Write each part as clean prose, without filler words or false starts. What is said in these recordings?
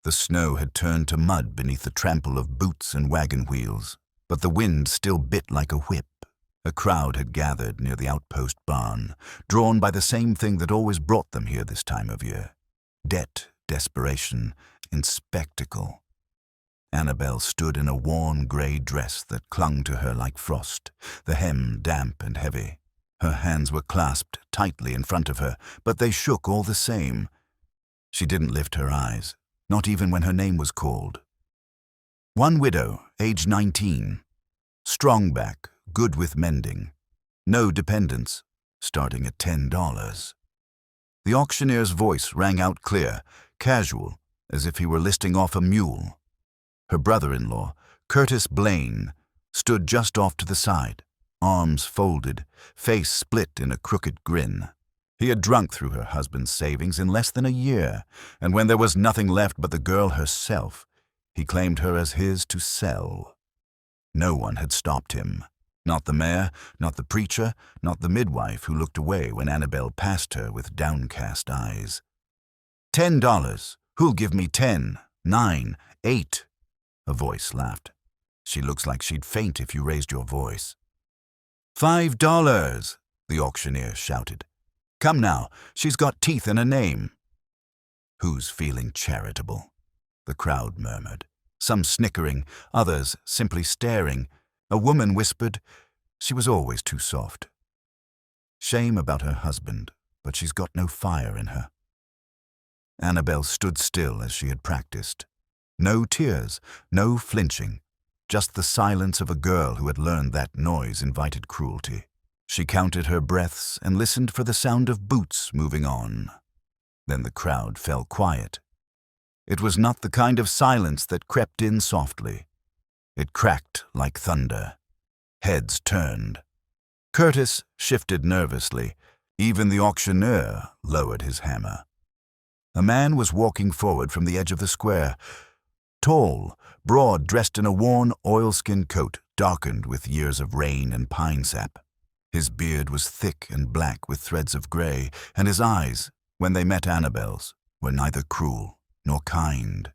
The snow had turned to mud beneath the trample of boots and wagon wheels, but the wind still bit like a whip. A crowd had gathered near the outpost barn, drawn by the same thing that always brought them here this time of year: debt, desperation, and spectacle. Annabel stood in a worn grey dress that clung to her like frost, the hem damp and heavy. Her hands were clasped tightly in front of her, but they shook all the same. She didn't lift her eyes, not even when her name was called. One widow, age 19, strong back, good with mending, no dependents, starting at $10. The auctioneer's voice rang out clear, casual, as if he were listing off a mule. Her brother-in-law, Curtis Blaine, stood just off to the side, arms folded, face split in a crooked grin. He had drunk through her husband's savings in less than a year, and when there was nothing left but the girl herself, he claimed her as his to sell. No one had stopped him. Not the mayor, not the preacher, not the midwife who looked away when Annabel passed her with downcast eyes. $10. Who'll give me 10, 9, 8? A voice laughed. She looks like she'd faint if you raised your voice. $5, the auctioneer shouted. Come now, she's got teeth and a name. Who's feeling charitable? The crowd murmured, some snickering, others simply staring. A woman whispered, she was always too soft. Shame about her husband, but she's got no fire in her. Annabel stood still as she had practiced. No tears, no flinching, just the silence of a girl who had learned that noise invited cruelty. She counted her breaths and listened for the sound of boots moving on. Then the crowd fell quiet. It was not the kind of silence that crept in softly. It cracked like thunder. Heads turned. Curtis shifted nervously. Even the auctioneer lowered his hammer. A man was walking forward from the edge of the square. Tall, broad, dressed in a worn oilskin coat darkened with years of rain and pine sap. His beard was thick and black with threads of gray, and his eyes, when they met Annabel's, were neither cruel nor kind.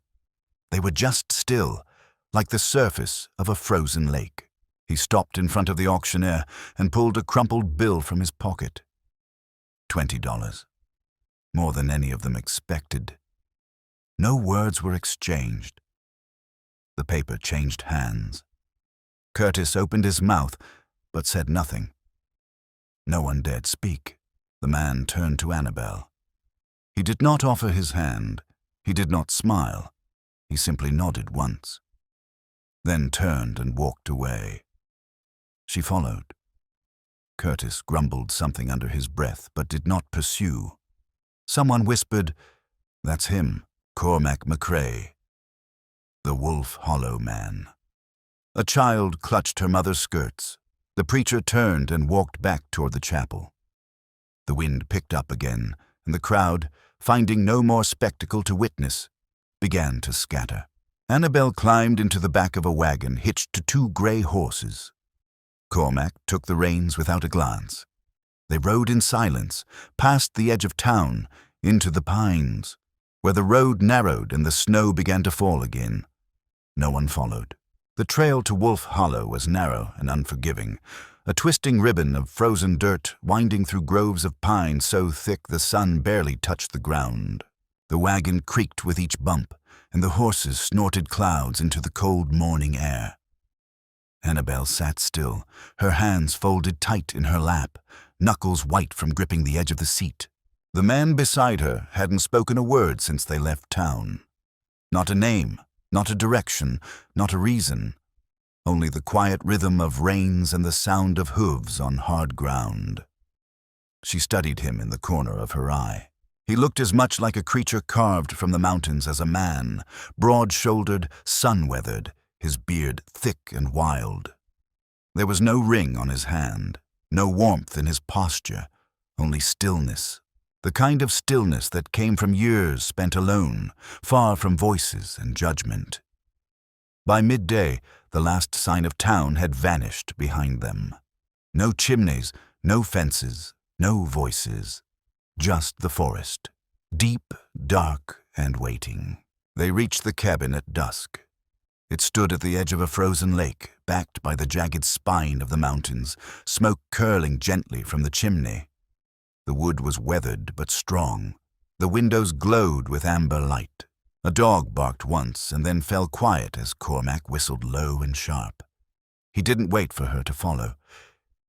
They were just still, like the surface of a frozen lake. He stopped in front of the auctioneer and pulled a crumpled bill from his pocket. $20. More than any of them expected. No words were exchanged. The paper changed hands. Curtis opened his mouth, but said nothing. No one dared speak. The man turned to Annabel. He did not offer his hand. He did not smile. He simply nodded once, then turned and walked away. She followed. Curtis grumbled something under his breath, but did not pursue. Someone whispered, "That's him, Cormac McCrae, the Wolf Hollow man." A child clutched her mother's skirts. The preacher turned and walked back toward the chapel. The wind picked up again, and the crowd, finding no more spectacle to witness, began to scatter. Annabel climbed into the back of a wagon hitched to 2 gray horses. Cormac took the reins without a glance. They rode in silence, past the edge of town, into the pines, where the road narrowed and the snow began to fall again. No one followed. The trail to Wolf Hollow was narrow and unforgiving, a twisting ribbon of frozen dirt winding through groves of pine so thick the sun barely touched the ground. The wagon creaked with each bump, and the horses snorted clouds into the cold morning air. Annabel sat still, her hands folded tight in her lap, knuckles white from gripping the edge of the seat. The man beside her hadn't spoken a word since they left town. Not a name, not a direction, not a reason. Only the quiet rhythm of reins and the sound of hooves on hard ground. She studied him in the corner of her eye. He looked as much like a creature carved from the mountains as a man, broad-shouldered, sun-weathered, his beard thick and wild. There was no ring on his hand, no warmth in his posture, only stillness, the kind of stillness that came from years spent alone, far from voices and judgment. By midday, the last sign of town had vanished behind them. No chimneys, no fences, no voices. Just the forest, deep, dark, and waiting. They reached the cabin at dusk. It stood at the edge of a frozen lake, backed by the jagged spine of the mountains, smoke curling gently from the chimney. The wood was weathered but strong. The windows glowed with amber light. A dog barked once and then fell quiet as Cormac whistled low and sharp. He didn't wait for her to follow.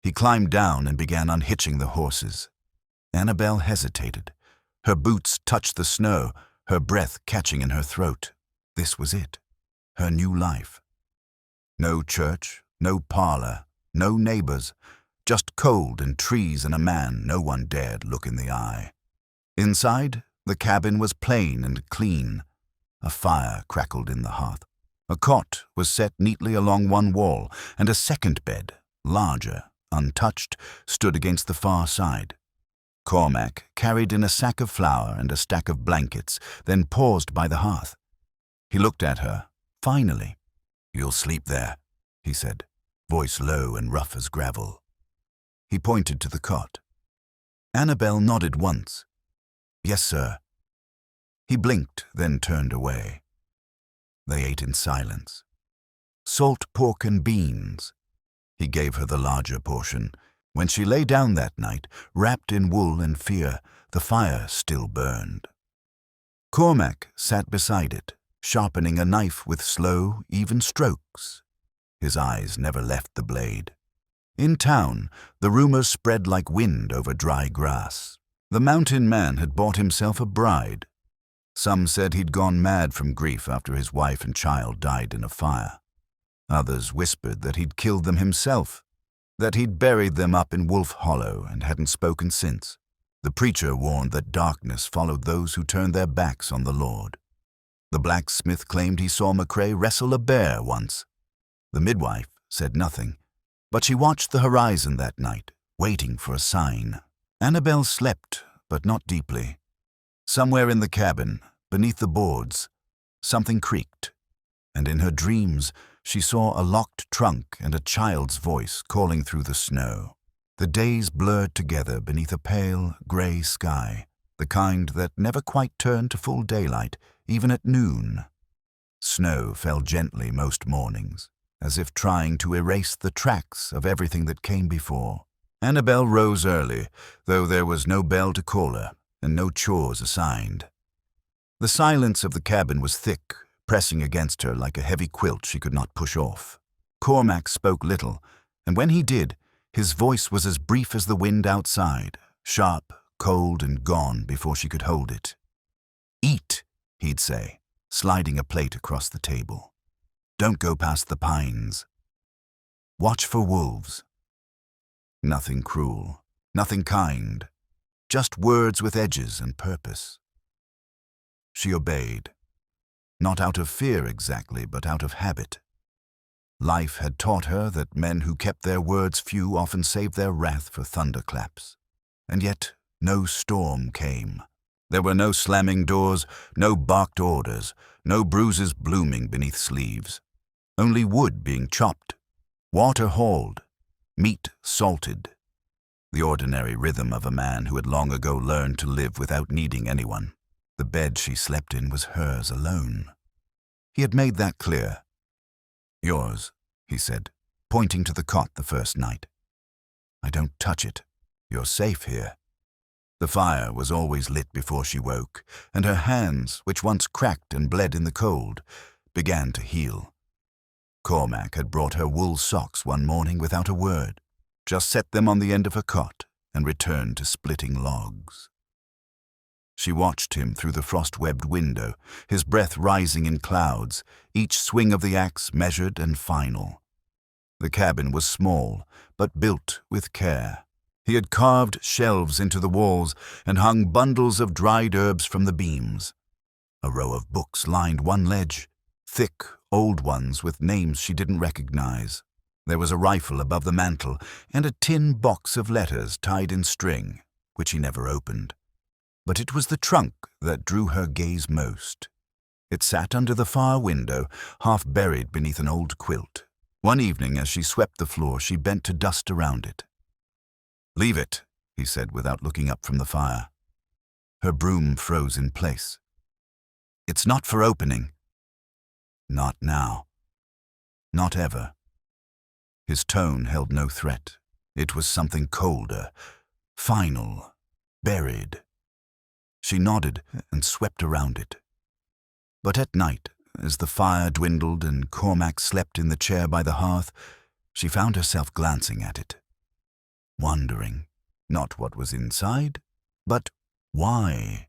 He climbed down and began unhitching the horses. Annabel hesitated. Her boots touched the snow, her breath catching in her throat. This was it, her new life. No church, no parlor, no neighbors, just cold and trees and a man no one dared look in the eye. Inside, the cabin was plain and clean. A fire crackled in the hearth. A cot was set neatly along one wall, and a second bed, larger, untouched, stood against the far side. Cormac carried in a sack of flour and a stack of blankets, then paused by the hearth. He looked at her, finally. "You'll sleep there," he said, voice low and rough as gravel. He pointed to the cot. Annabel nodded once. "Yes, sir." He blinked, then turned away. They ate in silence. Salt pork and beans. He gave her the larger portion. When she lay down that night, wrapped in wool and fear, the fire still burned. Cormac sat beside it, sharpening a knife with slow, even strokes. His eyes never left the blade. In town, the rumors spread like wind over dry grass. The mountain man had bought himself a bride. Some said he'd gone mad from grief after his wife and child died in a fire. Others whispered that he'd killed them himself, that he'd buried them up in Wolf Hollow and hadn't spoken since. The preacher warned that darkness followed those who turned their backs on the Lord. The blacksmith claimed he saw McCrae wrestle a bear once. The midwife said nothing, but she watched the horizon that night, waiting for a sign. Annabel slept, but not deeply. Somewhere in the cabin, beneath the boards, something creaked, and in her dreams she saw a locked trunk and a child's voice calling through the snow. The days blurred together beneath a pale, grey sky, the kind that never quite turned to full daylight, even at noon. Snow fell gently most mornings, as if trying to erase the tracks of everything that came before. Annabel rose early, though there was no bell to call her, and no chores assigned. The silence of the cabin was thick, pressing against her like a heavy quilt she could not push off. Cormac spoke little, and when he did, his voice was as brief as the wind outside, sharp, cold, and gone before she could hold it. "Eat," he'd say, sliding a plate across the table. "Don't go past the pines. Watch for wolves." Nothing cruel, nothing kind, just words with edges and purpose. She obeyed. Not out of fear exactly, but out of habit. Life had taught her that men who kept their words few often saved their wrath for thunderclaps. And yet no storm came. There were no slamming doors, no barked orders, no bruises blooming beneath sleeves. Only wood being chopped, water hauled, meat salted. The ordinary rhythm of a man who had long ago learned to live without needing anyone. The bed she slept in was hers alone. He had made that clear. "Yours," he said, pointing to the cot the first night. "I don't touch it. You're safe here." The fire was always lit before she woke, and her hands, which once cracked and bled in the cold, began to heal. Cormac had brought her wool socks one morning without a word, just set them on the end of her cot and returned to splitting logs. She watched him through the frost-webbed window, his breath rising in clouds, each swing of the axe measured and final. The cabin was small, but built with care. He had carved shelves into the walls and hung bundles of dried herbs from the beams. A row of books lined one ledge, thick, old ones with names she didn't recognize. There was a rifle above the mantel and a tin box of letters tied in string, which he never opened. But it was the trunk that drew her gaze most. It sat under the far window, half buried beneath an old quilt. One evening, as she swept the floor, she bent to dust around it. "Leave it," he said without looking up from the fire. Her broom froze in place. It's not for opening. Not now. Not ever. His tone held no threat. It was something colder, final, buried. She nodded and swept around it. But at night, as the fire dwindled and Cormac slept in the chair by the hearth, she found herself glancing at it, wondering, not what was inside, but why.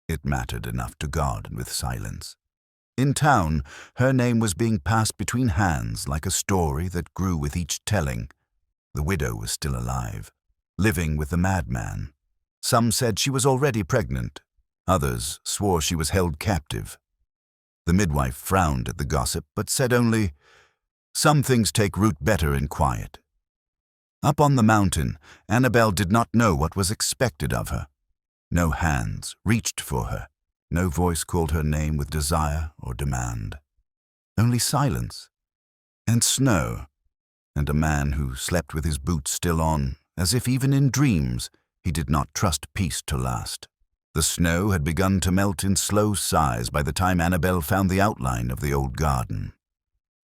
It mattered enough to God with silence. In town, her name was being passed between hands like a story that grew with each telling. The widow was still alive, living with the madman. Some said she was already pregnant. Others swore she was held captive. The midwife frowned at the gossip, but said only, "Some things take root better in quiet." Up on the mountain, Annabel did not know what was expected of her. No hands reached for her. No voice called her name with desire or demand. Only silence, and snow, and a man who slept with his boots still on, as if even in dreams he did not trust peace to last. The snow had begun to melt in slow sighs by the time Annabel found the outline of the old garden.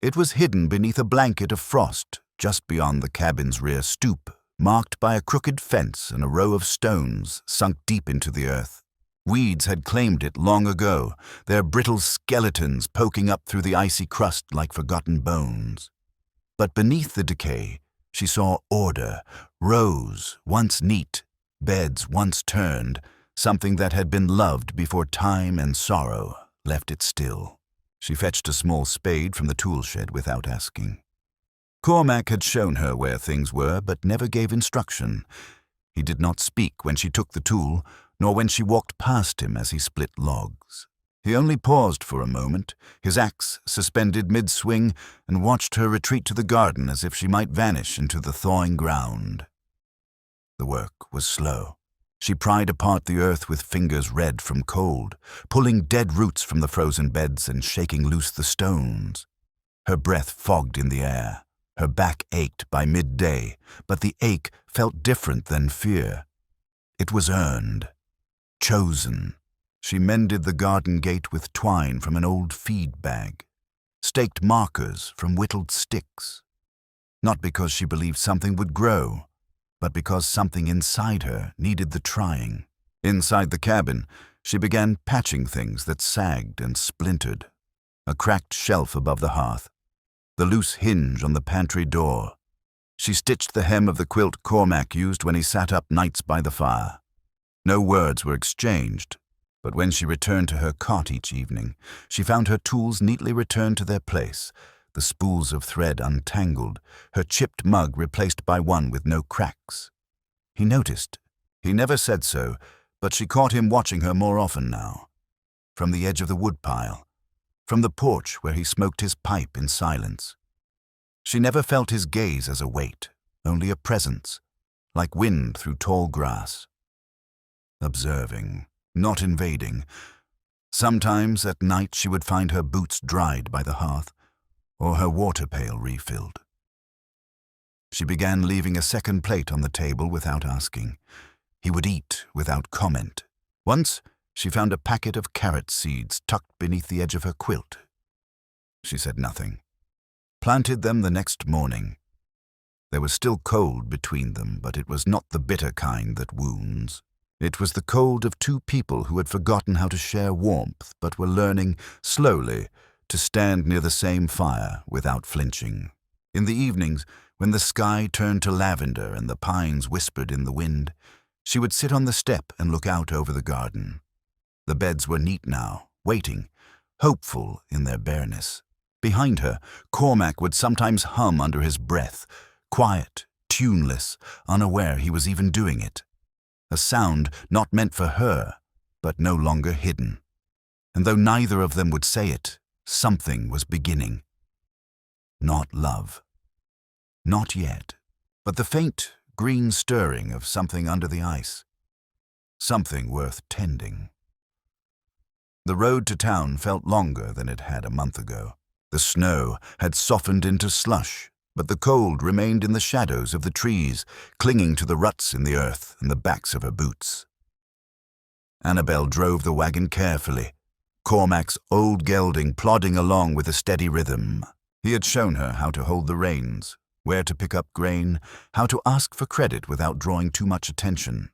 It was hidden beneath a blanket of frost just beyond the cabin's rear stoop, marked by a crooked fence and a row of stones sunk deep into the earth. Weeds had claimed it long ago, their brittle skeletons poking up through the icy crust like forgotten bones. But beneath the decay, she saw order, rows once neat, beds once turned, something that had been loved before time and sorrow left it still. She fetched a small spade from the tool shed without asking. Cormac had shown her where things were, but never gave instruction. He did not speak when she took the tool, nor when she walked past him as he split logs. He only paused for a moment, his axe suspended mid-swing, and watched her retreat to the garden as if she might vanish into the thawing ground. The work was slow. She pried apart the earth with fingers red from cold, pulling dead roots from the frozen beds and shaking loose the stones. Her breath fogged in the air. Her back ached by midday, but the ache felt different than fear. It was earned, chosen. She mended the garden gate with twine from an old feed bag, staked markers from whittled sticks. Not because she believed something would grow, but because something inside her needed the trying. Inside the cabin, she began patching things that sagged and splintered. A cracked shelf above the hearth, the loose hinge on the pantry door. She stitched the hem of the quilt Cormac used when he sat up nights by the fire. No words were exchanged, but when she returned to her cot each evening, she found her tools neatly returned to their place, the spools of thread untangled, her chipped mug replaced by one with no cracks. He noticed. He never said so, but she caught him watching her more often now. From the edge of the woodpile, from the porch where he smoked his pipe in silence. She never felt his gaze as a weight, only a presence, like wind through tall grass. Observing, not invading. Sometimes at night she would find her boots dried by the hearth, or her water pail refilled. She began leaving a second plate on the table without asking. He would eat without comment. Once, she found a packet of carrot seeds tucked beneath the edge of her quilt. She said nothing. Planted them the next morning. There was still cold between them, but it was not the bitter kind that wounds. It was the cold of two people who had forgotten how to share warmth, but were learning, slowly, to stand near the same fire without flinching. In the evenings, when the sky turned to lavender and the pines whispered in the wind, she would sit on the step and look out over the garden. The beds were neat now, waiting, hopeful in their bareness. Behind her, Cormac would sometimes hum under his breath, quiet, tuneless, unaware he was even doing it. A sound not meant for her, but no longer hidden. And though neither of them would say it, something was beginning. Not love. Not yet, but the faint, green stirring of something under the ice. Something worth tending. The road to town felt longer than it had a month ago. The snow had softened into slush, but the cold remained in the shadows of the trees, clinging to the ruts in the earth and the backs of her boots. Annabel drove the wagon carefully, Cormac's old gelding plodding along with a steady rhythm. He had shown her how to hold the reins, where to pick up grain, how to ask for credit without drawing too much attention.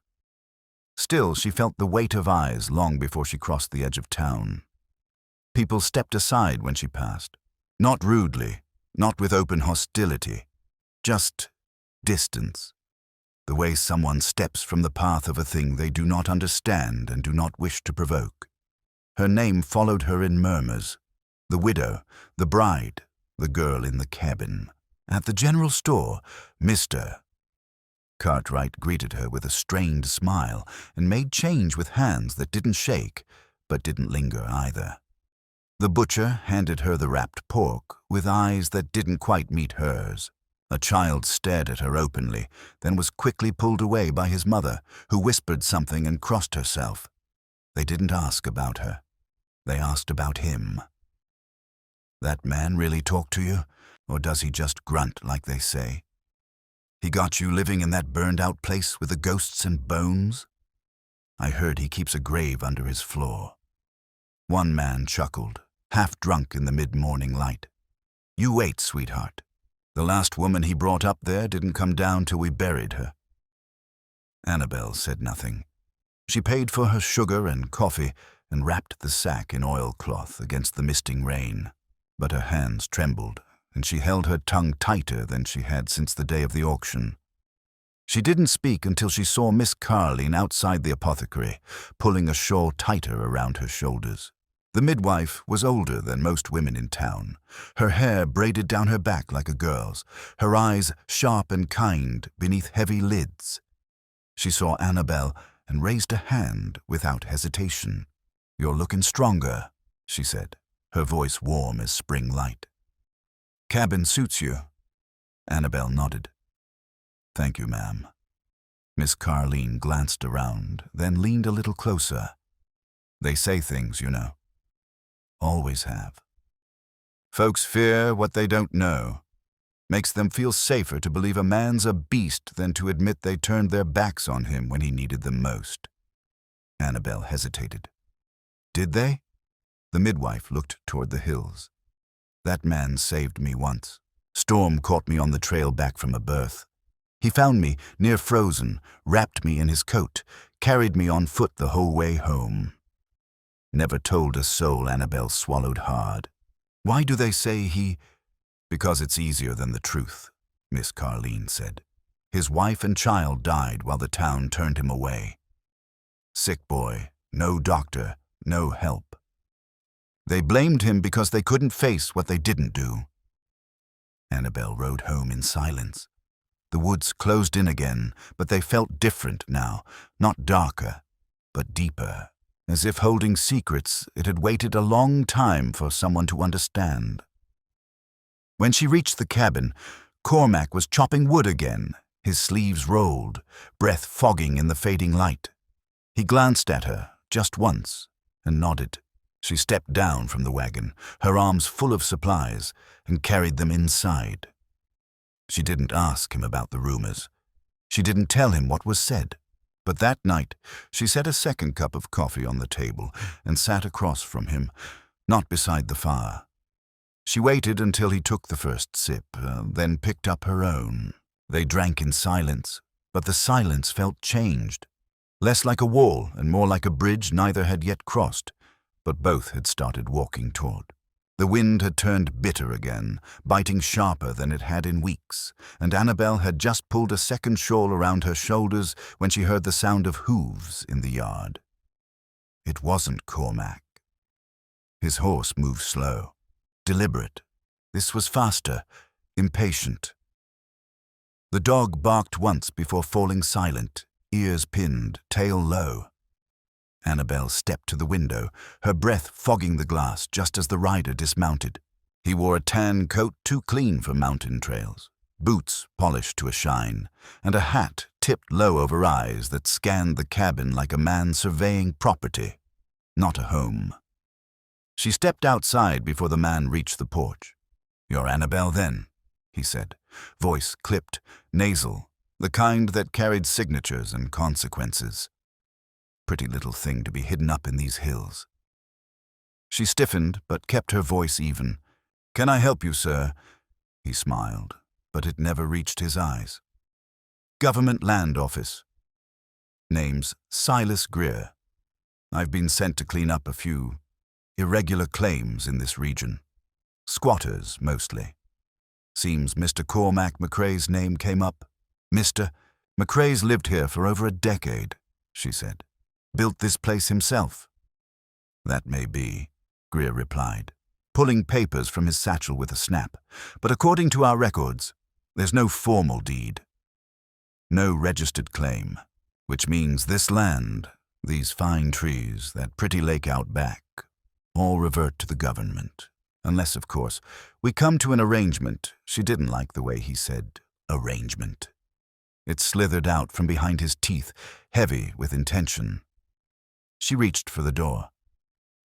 Still, she felt the weight of eyes long before she crossed the edge of town. People stepped aside when she passed, not rudely, not with open hostility, just distance, the way someone steps from the path of a thing they do not understand and do not wish to provoke. Her name followed her in murmurs: the widow, the bride, the girl in the cabin. At the general store, Mr. Cartwright greeted her with a strained smile and made change with hands that didn't shake, but didn't linger either. The butcher handed her the wrapped pork with eyes that didn't quite meet hers. A child stared at her openly, then was quickly pulled away by his mother, who whispered something and crossed herself. They didn't ask about her. They asked about him. That man really talk to you, or does he just grunt like they say? He got you living in that burned-out place with the ghosts and bones? I heard he keeps a grave under his floor. One man chuckled, half drunk in the mid-morning light. You wait, sweetheart. The last woman he brought up there didn't come down till we buried her. Annabel said nothing. She paid for her sugar and coffee and wrapped the sack in oilcloth against the misting rain. But her hands trembled, and she held her tongue tighter than she had since the day of the auction. She didn't speak until she saw Miss Carline outside the apothecary, pulling a shawl tighter around her shoulders. The midwife was older than most women in town, her hair braided down her back like a girl's, her eyes sharp and kind beneath heavy lids. She saw Annabel and raised a hand without hesitation. "You're looking stronger," she said, her voice warm as spring light. "Cabin suits you." Annabel nodded. "Thank you, ma'am." Miss Carline glanced around, then leaned a little closer. "They say things, you know. Always have. Folks fear what they don't know. Makes them feel safer to believe a man's a beast than to admit they turned their backs on him when he needed them most." Annabel hesitated. "Did they?" The midwife looked toward the hills. "That man saved me once. Storm caught me on the trail back from a birth. He found me near frozen, wrapped me in his coat, carried me on foot the whole way home." Never told a soul. Annabel swallowed hard. "Why do they say he—" "Because it's easier than the truth," Miss Carline said. "His wife and child died while the town turned him away. Sick boy, no doctor, no help. They blamed him because they couldn't face what they didn't do." Annabel rode home in silence. The woods closed in again, but they felt different now, not darker, but deeper, as if holding secrets it had waited a long time for someone to understand. When she reached the cabin, Cormac was chopping wood again, his sleeves rolled, breath fogging in the fading light. He glanced at her just once and nodded. She stepped down from the wagon, her arms full of supplies, and carried them inside. She didn't ask him about the rumors. She didn't tell him what was said. But that night, she set a second cup of coffee on the table and sat across from him, not beside the fire. She waited until he took the first sip, then picked up her own. They drank in silence, but the silence felt changed. Less like a wall and more like a bridge neither had yet crossed, but both had started walking toward. The wind had turned bitter again, biting sharper than it had in weeks, and Annabel had just pulled a second shawl around her shoulders when she heard the sound of hooves in the yard. It wasn't Cormac. His horse moved slow, deliberate. This was faster, impatient. The dog barked once before falling silent, ears pinned, tail low. Annabel stepped to the window, her breath fogging the glass just as the rider dismounted. He wore a tan coat too clean for mountain trails, boots polished to a shine, and a hat tipped low over eyes that scanned the cabin like a man surveying property, not a home. She stepped outside before the man reached the porch. "You're Annabel, then," he said, voice clipped, nasal, the kind that carried signatures and consequences. Pretty little thing to be hidden up in these hills. She stiffened, but kept her voice even. "Can I help you, sir?" He smiled, but it never reached his eyes. "Government Land Office. Name's Silas Greer. I've been sent to clean up a few irregular claims in this region. Squatters, mostly. Seems Mr. Cormac McCrae's name came up." "Mr. McCrae's lived here for over a decade," she said. "Built this place himself." "That may be," Greer replied, pulling papers from his satchel with a snap. "But according to our records, there's no formal deed. No registered claim, which means this land, these fine trees, that pretty lake out back, all revert to the government. Unless, of course, we come to an arrangement." She didn't like the way he said arrangement. It slithered out from behind his teeth, heavy with intention. She reached for the door.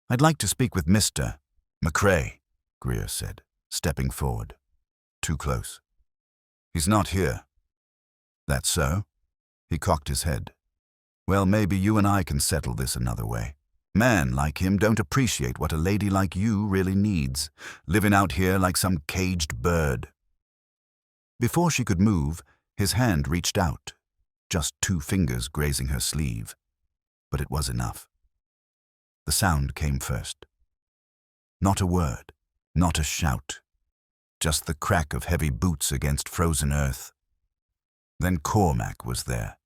"I'd like to speak with Mr. McCrae," Greer said, stepping forward. Too close. "He's not here." "That's so?" He cocked his head. "Well, maybe you and I can settle this another way. Men like him don't appreciate what a lady like you really needs, living out here like some caged bird." Before she could move, his hand reached out, just 2 fingers grazing her sleeve. But it was enough. The sound came first. Not a word, not a shout, just the crack of heavy boots against frozen earth. Then Cormac was there.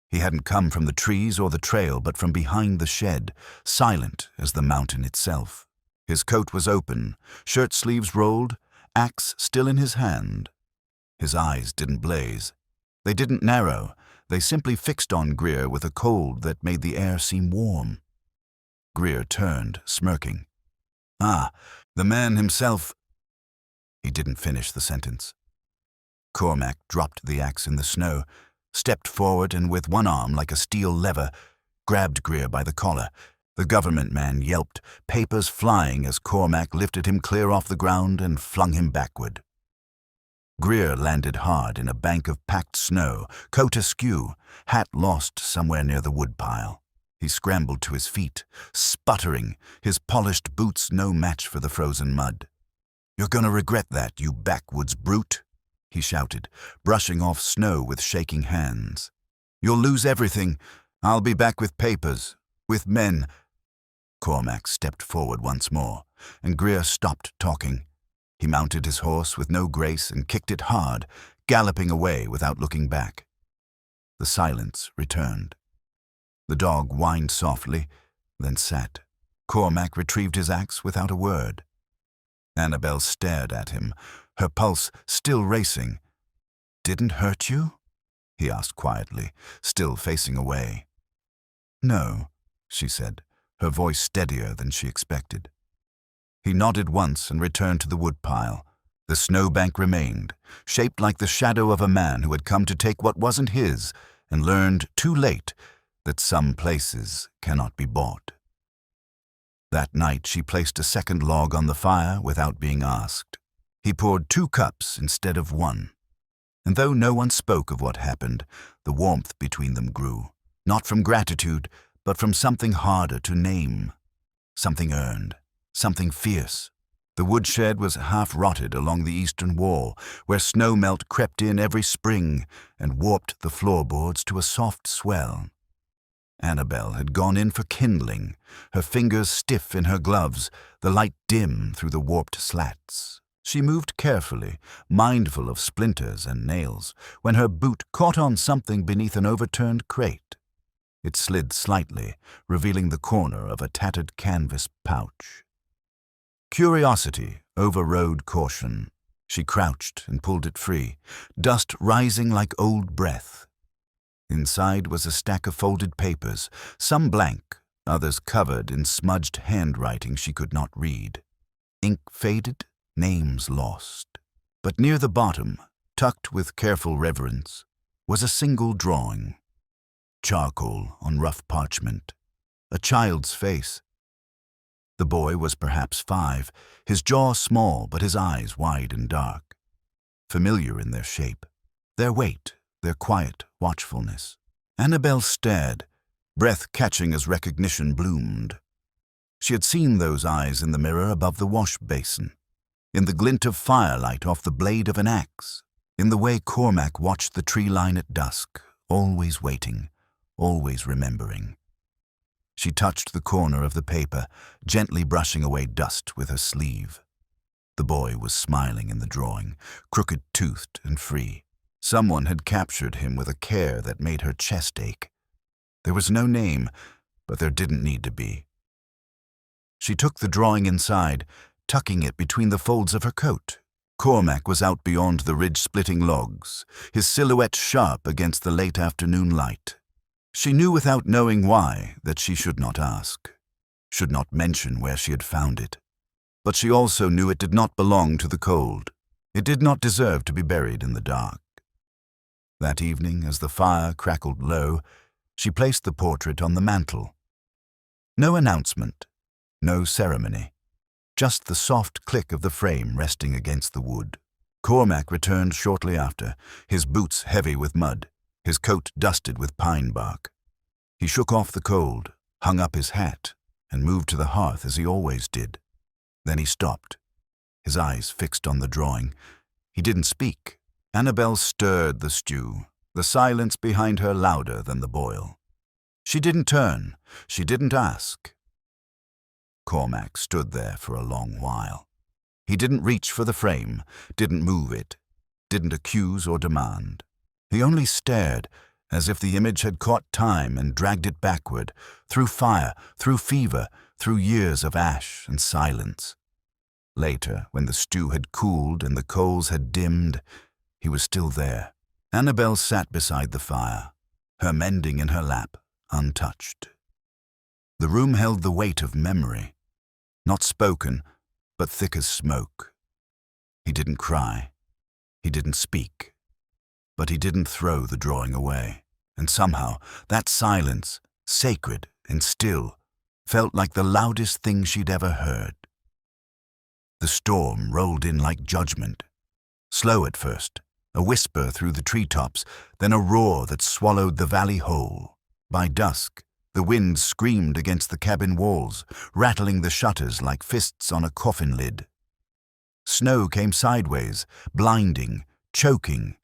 He hadn't come from the trees or the trail, but from behind the shed, silent as the mountain itself. His coat was open, shirt sleeves rolled, axe still in his hand. His eyes didn't blaze. They didn't narrow. They simply fixed on Greer with a cold that made the air seem warm. Greer turned, smirking. "Ah, the man himself." He didn't finish the sentence. Cormac dropped the axe in the snow, stepped forward and with one arm like a steel lever, grabbed Greer by the collar. The government man yelped, papers flying as Cormac lifted him clear off the ground and flung him backward. Greer landed hard in a bank of packed snow, coat askew, hat lost somewhere near the woodpile. He scrambled to his feet, sputtering, his polished boots no match for the frozen mud. "You're gonna regret that, you backwoods brute," he shouted, brushing off snow with shaking hands. "You'll lose everything. I'll be back with papers, with men." Cormac stepped forward once more, and Greer stopped talking. He mounted his horse with no grace and kicked it hard, galloping away without looking back. The silence returned. The dog whined softly, then sat. Cormac retrieved his axe without a word. Annabelle stared at him, her pulse still racing. "Didn't hurt you?" he asked quietly, still facing away. "No," she said, her voice steadier than she expected. He nodded once and returned to the woodpile. The snowbank remained, shaped like the shadow of a man who had come to take what wasn't his and learned too late that some places cannot be bought. That night she placed a second log on the fire without being asked. He poured 2 cups instead of 1. And though no one spoke of what happened, the warmth between them grew, not from gratitude, but from something harder to name. Something earned, something fierce. The woodshed was half rotted along the eastern wall, where snow melt crept in every spring and warped the floorboards to a soft swell. Annabelle had gone in for kindling, her fingers stiff in her gloves, the light dim through the warped slats. She moved carefully, mindful of splinters and nails, when her boot caught on something beneath an overturned crate. It slid slightly, revealing the corner of a tattered canvas pouch. Curiosity overrode caution. She crouched and pulled it free, dust rising like old breath. Inside was a stack of folded papers, some blank, others covered in smudged handwriting she could not read. Ink faded, names lost. But near the bottom, tucked with careful reverence, was a single drawing. Charcoal on rough parchment. A child's face. The boy was perhaps 5, his jaw small but his eyes wide and dark. Familiar in their shape, their weight, their quiet watchfulness. Annabelle stared, breath catching as recognition bloomed. She had seen those eyes in the mirror above the wash basin, in the glint of firelight off the blade of an axe, in the way Cormac watched the tree line at dusk, always waiting, always remembering. She touched the corner of the paper, gently brushing away dust with her sleeve. The boy was smiling in the drawing, crooked-toothed and free. Someone had captured him with a care that made her chest ache. There was no name, but there didn't need to be. She took the drawing inside, tucking it between the folds of her coat. Cormac was out beyond the ridge-splitting logs, his silhouette sharp against the late afternoon light. She knew without knowing why that she should not ask, should not mention where she had found it. But she also knew it did not belong to the cold. It did not deserve to be buried in the dark. That evening, as the fire crackled low, she placed the portrait on the mantel. No announcement, no ceremony, just the soft click of the frame resting against the wood. Cormac returned shortly after, his boots heavy with mud, his coat dusted with pine bark. He shook off the cold, hung up his hat, and moved to the hearth as he always did. Then he stopped, his eyes fixed on the drawing. He didn't speak. Annabel stirred the stew, the silence behind her louder than the boil. She didn't turn, she didn't ask. Cormac stood there for a long while. He didn't reach for the frame, didn't move it, didn't accuse or demand. He only stared, as if the image had caught time and dragged it backward, through fire, through fever, through years of ash and silence. Later, when the stew had cooled and the coals had dimmed, he was still there. Annabel sat beside the fire, her mending in her lap, untouched. The room held the weight of memory, not spoken, but thick as smoke. He didn't cry, he didn't speak, but he didn't throw the drawing away. And somehow, that silence, sacred and still, felt like the loudest thing she'd ever heard. The storm rolled in like judgment, slow at first, a whisper through the treetops, then a roar that swallowed the valley whole. By dusk, the wind screamed against the cabin walls, rattling the shutters like fists on a coffin lid. Snow came sideways, blinding, choking.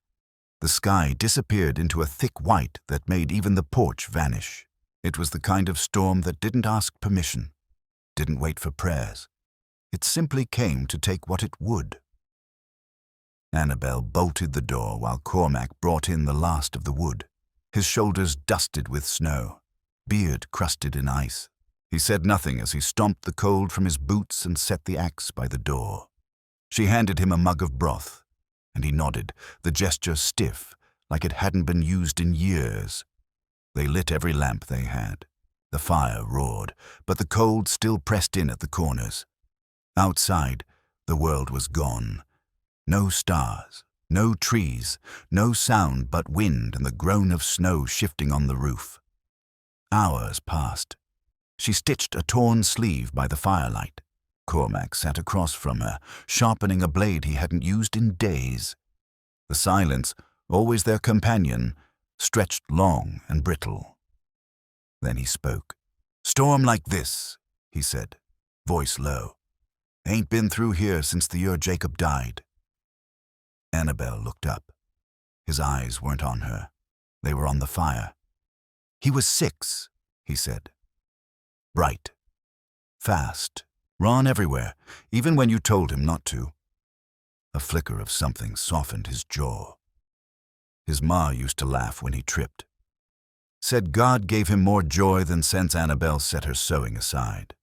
The sky disappeared into a thick white that made even the porch vanish. It was the kind of storm that didn't ask permission, didn't wait for prayers. It simply came to take what it would. Annabel bolted the door while Cormac brought in the last of the wood, his shoulders dusted with snow, beard crusted in ice. He said nothing as he stomped the cold from his boots and set the axe by the door. She handed him a mug of broth, and he nodded, the gesture stiff, like it hadn't been used in years. They lit every lamp they had. The fire roared, but the cold still pressed in at the corners. Outside, the world was gone. No stars, no trees, no sound but wind and the groan of snow shifting on the roof. Hours passed. She stitched a torn sleeve by the firelight. Cormac sat across from her, sharpening a blade he hadn't used in days. The silence, always their companion, stretched long and brittle. Then he spoke. "Storm like this," he said, voice low. "Ain't been through here since the year Jacob died." Annabel looked up. His eyes weren't on her. They were on the fire. "He was 6, he said. Bright. Fast. Ran everywhere, even when you told him not to." A flicker of something softened his jaw. His ma used to laugh when he tripped. Said God gave him more joy than since Annabel set her sewing aside.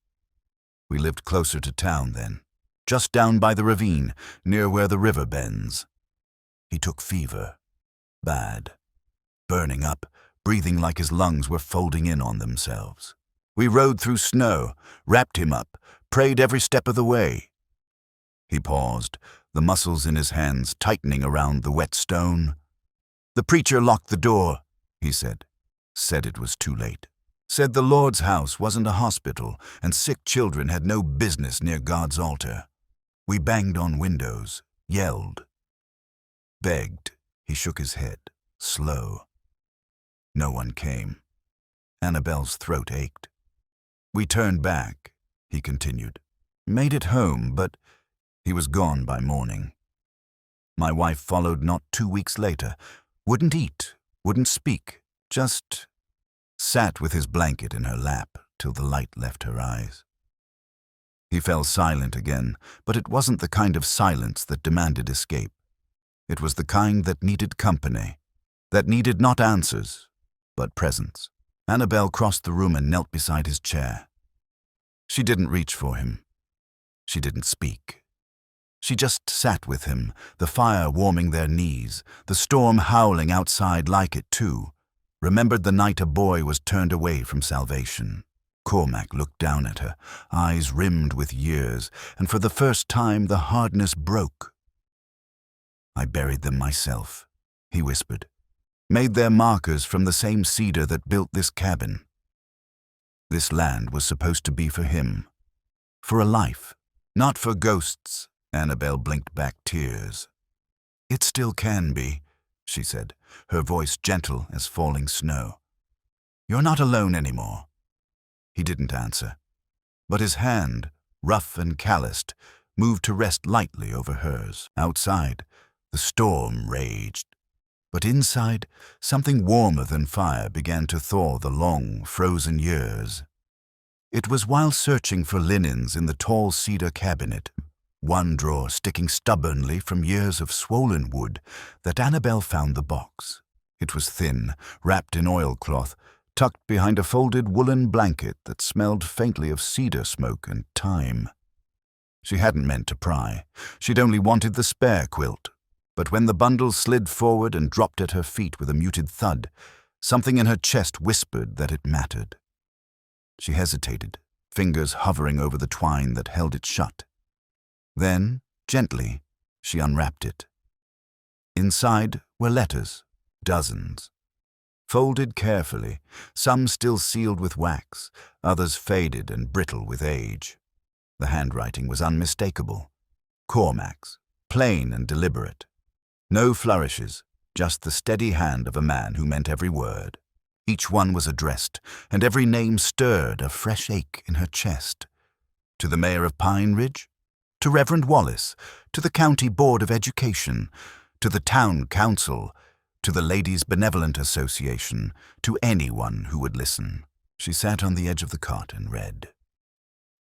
We lived closer to town then, just down by the ravine, near where the river bends. He took fever. Bad. Burning up, breathing like his lungs were folding in on themselves. We rode through snow, wrapped him up, prayed every step of the way. He paused, the muscles in his hands tightening around the wet stone. "The preacher locked the door," he said. Said it was too late. Said the Lord's house wasn't a hospital and sick children had no business near God's altar. We banged on windows, yelled. Begged. He shook his head, slow. No one came. Annabel's throat ached. We turned back. he continued. Made it home, but he was gone by morning. My wife followed not 2 weeks later. Wouldn't eat, wouldn't speak, just sat with his blanket in her lap till the light left her eyes. He fell silent again, but it wasn't the kind of silence that demanded escape. It was the kind that needed company, that needed not answers, but presence. Annabel crossed the room and knelt beside his chair. She didn't reach for him. She didn't speak. She just sat with him, the fire warming their knees, the storm howling outside like it too, remembered the night a boy was turned away from salvation. Cormac looked down at her, eyes rimmed with years, and for the first time the hardness broke. I buried them myself, he whispered. Made their markers from the same cedar that built this cabin. This land was supposed to be for him, for a life, not for ghosts. Annabel blinked back tears. It still can be, she said, her voice gentle as falling snow. You're not alone anymore. He didn't answer, but his hand, rough and calloused, moved to rest lightly over hers. Outside, the storm raged, but inside, something warmer than fire began to thaw the long, frozen years. It was while searching for linens in the tall cedar cabinet, one drawer sticking stubbornly from years of swollen wood, that Annabel found the box. It was thin, wrapped in oilcloth, tucked behind a folded woolen blanket that smelled faintly of cedar smoke and thyme. She hadn't meant to pry. She'd only wanted the spare quilt. But when the bundle slid forward and dropped at her feet with a muted thud, something in her chest whispered that it mattered. She hesitated, fingers hovering over the twine that held it shut. Then, gently, she unwrapped it. Inside were letters, dozens. Folded carefully, some still sealed with wax, others faded and brittle with age. The handwriting was unmistakable. Cormac's, plain and deliberate. No flourishes, just the steady hand of a man who meant every word. Each one was addressed, and every name stirred a fresh ache in her chest. To the mayor of Pine Ridge, to Reverend Wallace, to the County Board of Education, to the Town Council, to the Ladies' Benevolent Association, to anyone who would listen. She sat on the edge of the cot and read.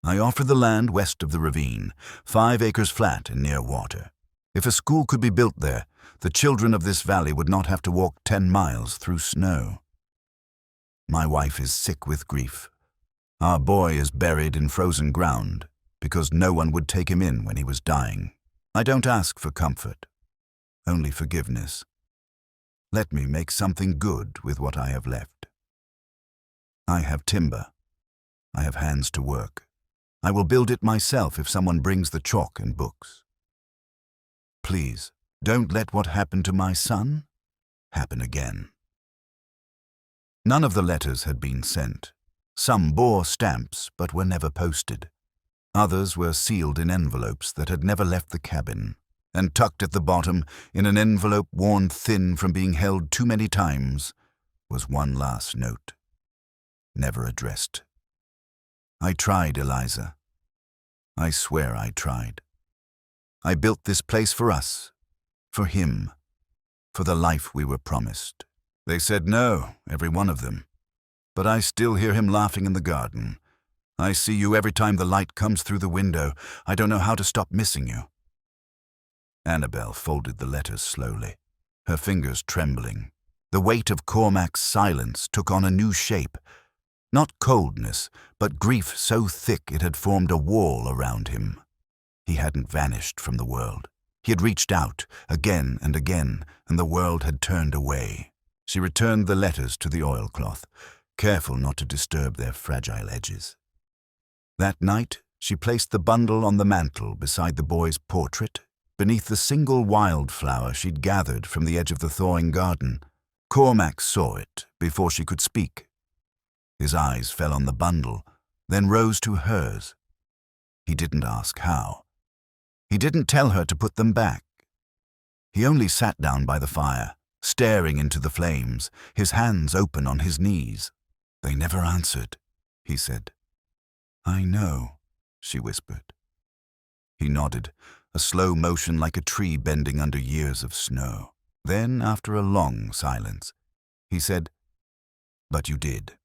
I offer the land west of the ravine, 5 acres flat and near water. If a school could be built there, the children of this valley would not have to walk 10 miles through snow. My wife is sick with grief. Our boy is buried in frozen ground because no one would take him in when he was dying. I don't ask for comfort, only forgiveness. Let me make something good with what I have left. I have timber. I have hands to work. I will build it myself if someone brings the chalk and books. Please, don't let what happened to my son happen again. None of the letters had been sent. Some bore stamps but were never posted. Others were sealed in envelopes that had never left the cabin, and tucked at the bottom, in an envelope worn thin from being held too many times, was one last note, never addressed. I tried, Eliza. I swear I tried. I built this place for us, for him, for the life we were promised. They said no, every one of them. But I still hear him laughing in the garden. I see you every time the light comes through the window. I don't know how to stop missing you. Annabel folded the letters slowly, her fingers trembling. The weight of Cormac's silence took on a new shape. Not coldness, but grief so thick it had formed a wall around him. He hadn't vanished from the world. He had reached out, again and again, and the world had turned away. She returned the letters to the oilcloth, careful not to disturb their fragile edges. That night, she placed the bundle on the mantel beside the boy's portrait, beneath the single wildflower she'd gathered from the edge of the thawing garden. Cormac saw it before she could speak. His eyes fell on the bundle, then rose to hers. He didn't ask how. He didn't tell her to put them back. He only sat down by the fire, staring into the flames, his hands open on his knees. They never answered, he said. I know, she whispered. He nodded, a slow motion like a tree bending under years of snow. Then, after a long silence, he said, "But you did."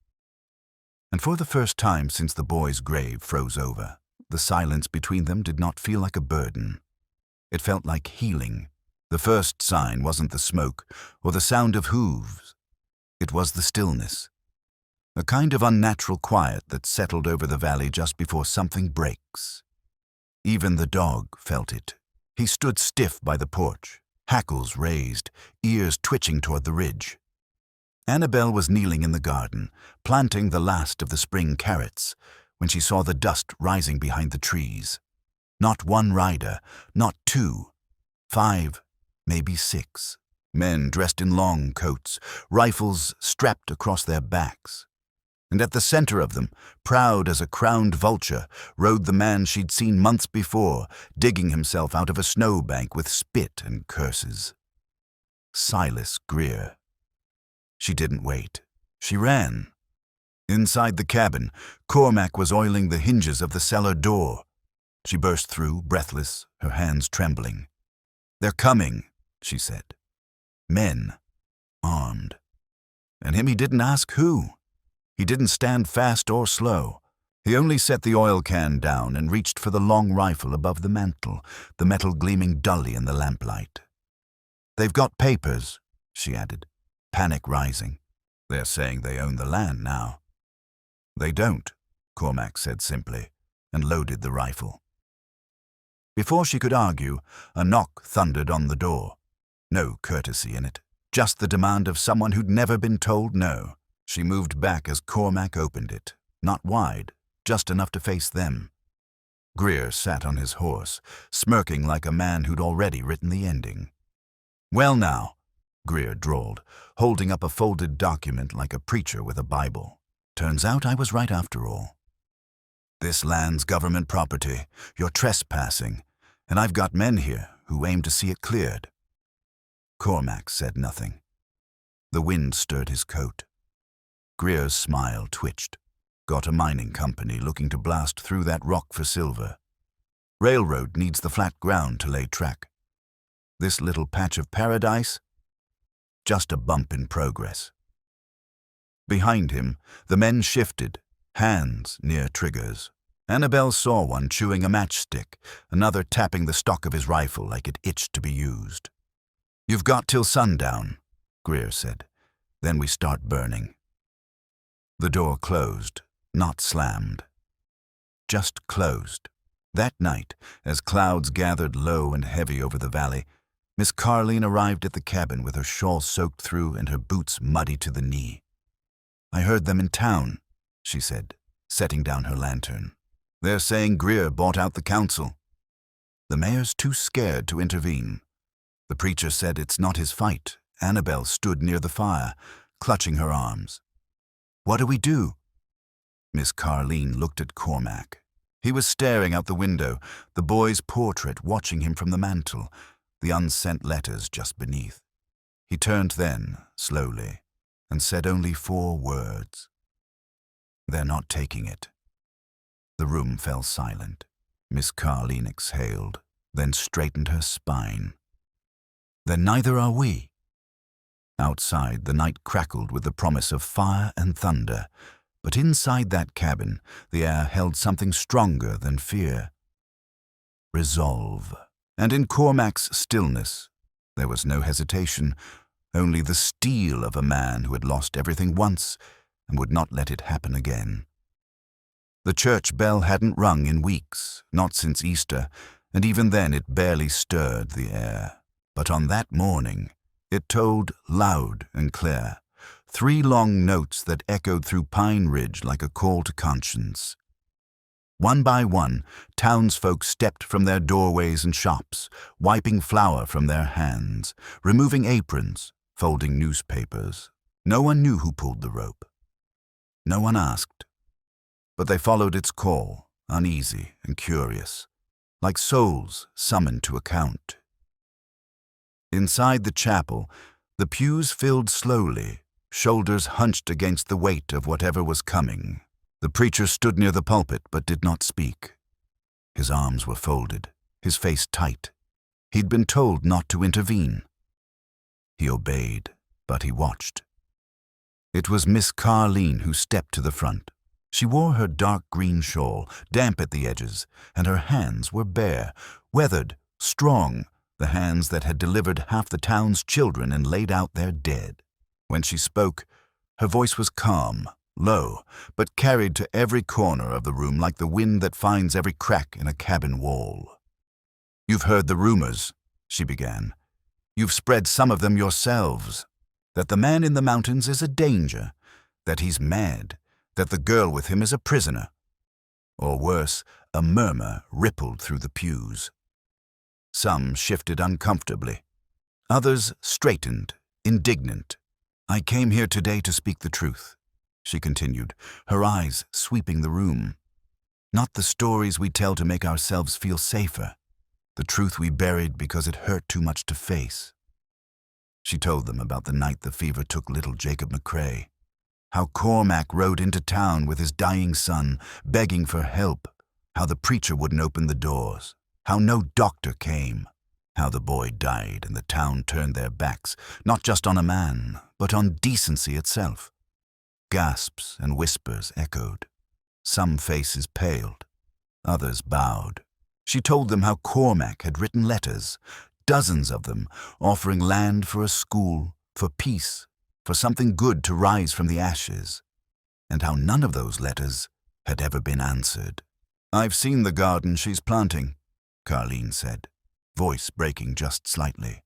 And for the first time since the boy's grave froze over, the silence between them did not feel like a burden. It felt like healing. The first sign wasn't the smoke or the sound of hooves. It was the stillness. A kind of unnatural quiet that settled over the valley just before something breaks. Even the dog felt it. He stood stiff by the porch, hackles raised, ears twitching toward the ridge. Annabelle was kneeling in the garden, planting the last of the spring carrots, when she saw the dust rising behind the trees. Not one rider, not two, 5, maybe 6. Men dressed in long coats, rifles strapped across their backs. And at the center of them, proud as a crowned vulture, rode the man she'd seen months before, digging himself out of a snowbank with spit and curses. Silas Greer. She didn't wait. She ran. Inside the cabin, Cormac was oiling the hinges of the cellar door. She burst through, breathless, her hands trembling. "They're coming," she said. Men, armed. And him he didn't ask who. He didn't stand fast or slow. He only set the oil can down and reached for the long rifle above the mantel, the metal gleaming dully in the lamplight. "They've got papers," she added, panic rising. "They're saying they own the land now." "They don't," Cormac said simply, and loaded the rifle. Before she could argue, a knock thundered on the door. No courtesy in it, just the demand of someone who'd never been told no. She moved back as Cormac opened it, not wide, just enough to face them. Greer sat on his horse, smirking like a man who'd already written the ending. "Well now," Greer drawled, holding up a folded document like a preacher with a Bible. "Turns out I was right after all. This land's government property. You're trespassing, and I've got men here who aim to see it cleared." Cormac said nothing. The wind stirred his coat. Greer's smile twitched. "Got a mining company looking to blast through that rock for silver. Railroad needs the flat ground to lay track. This little patch of paradise? Just a bump in progress." Behind him, the men shifted, hands near triggers. Annabelle saw one chewing a matchstick, another tapping the stock of his rifle like it itched to be used. "You've got till sundown," Greer said. "Then we start burning." The door closed, not slammed. Just closed. That night, as clouds gathered low and heavy over the valley, Miss Carleen arrived at the cabin with her shawl soaked through and her boots muddy to the knee. "I heard them in town," she said, setting down her lantern. "They're saying Greer bought out the council. The mayor's too scared to intervene. The preacher said it's not his fight." Annabelle stood near the fire, clutching her arms. "What do we do?" Miss Carleen looked at Cormac. He was staring out the window, the boy's portrait watching him from the mantel, the unsent letters just beneath. He turned then, slowly, and said only 4 words. "They're not taking it." The room fell silent. Miss Carleen exhaled, then straightened her spine. "Then neither are we." Outside, the night crackled with the promise of fire and thunder, but inside that cabin, the air held something stronger than fear. Resolve. And in Cormac's stillness, there was no hesitation, only the steel of a man who had lost everything once and would not let it happen again. The church bell hadn't rung in weeks, not since Easter, and even then it barely stirred the air. But on that morning, it tolled loud and clear, 3 long notes that echoed through Pine Ridge like a call to conscience. One by one, townsfolk stepped from their doorways and shops, wiping flour from their hands, removing aprons, folding newspapers. No one knew who pulled the rope. No one asked. But they followed its call, uneasy and curious, like souls summoned to account. Inside the chapel, the pews filled slowly, shoulders hunched against the weight of whatever was coming. The preacher stood near the pulpit but did not speak. His arms were folded, his face tight. He'd been told not to intervene. He obeyed, but he watched. It was Miss Carline who stepped to the front. She wore her dark green shawl, damp at the edges, and her hands were bare, weathered, strong, the hands that had delivered half the town's children and laid out their dead. When she spoke, her voice was calm, low, but carried to every corner of the room like the wind that finds every crack in a cabin wall. "You've heard the rumors," she began. "You've spread some of them yourselves. That the man in the mountains is a danger, that he's mad, that the girl with him is a prisoner." Or worse, a murmur rippled through the pews. Some shifted uncomfortably. Others straightened, indignant. "I came here today to speak the truth," she continued, her eyes sweeping the room. "Not the stories we tell to make ourselves feel safer. The truth we buried because it hurt too much to face." She told them about the night the fever took little Jacob McCrae, how Cormac rode into town with his dying son, begging for help, how the preacher wouldn't open the doors, how no doctor came, how the boy died and the town turned their backs, not just on a man, but on decency itself. Gasps and whispers echoed. Some faces paled, others bowed. She told them how Cormac had written letters, dozens of them, offering land for a school, for peace, for something good to rise from the ashes, and how none of those letters had ever been answered. "I've seen the garden she's planting," Carline said, voice breaking just slightly.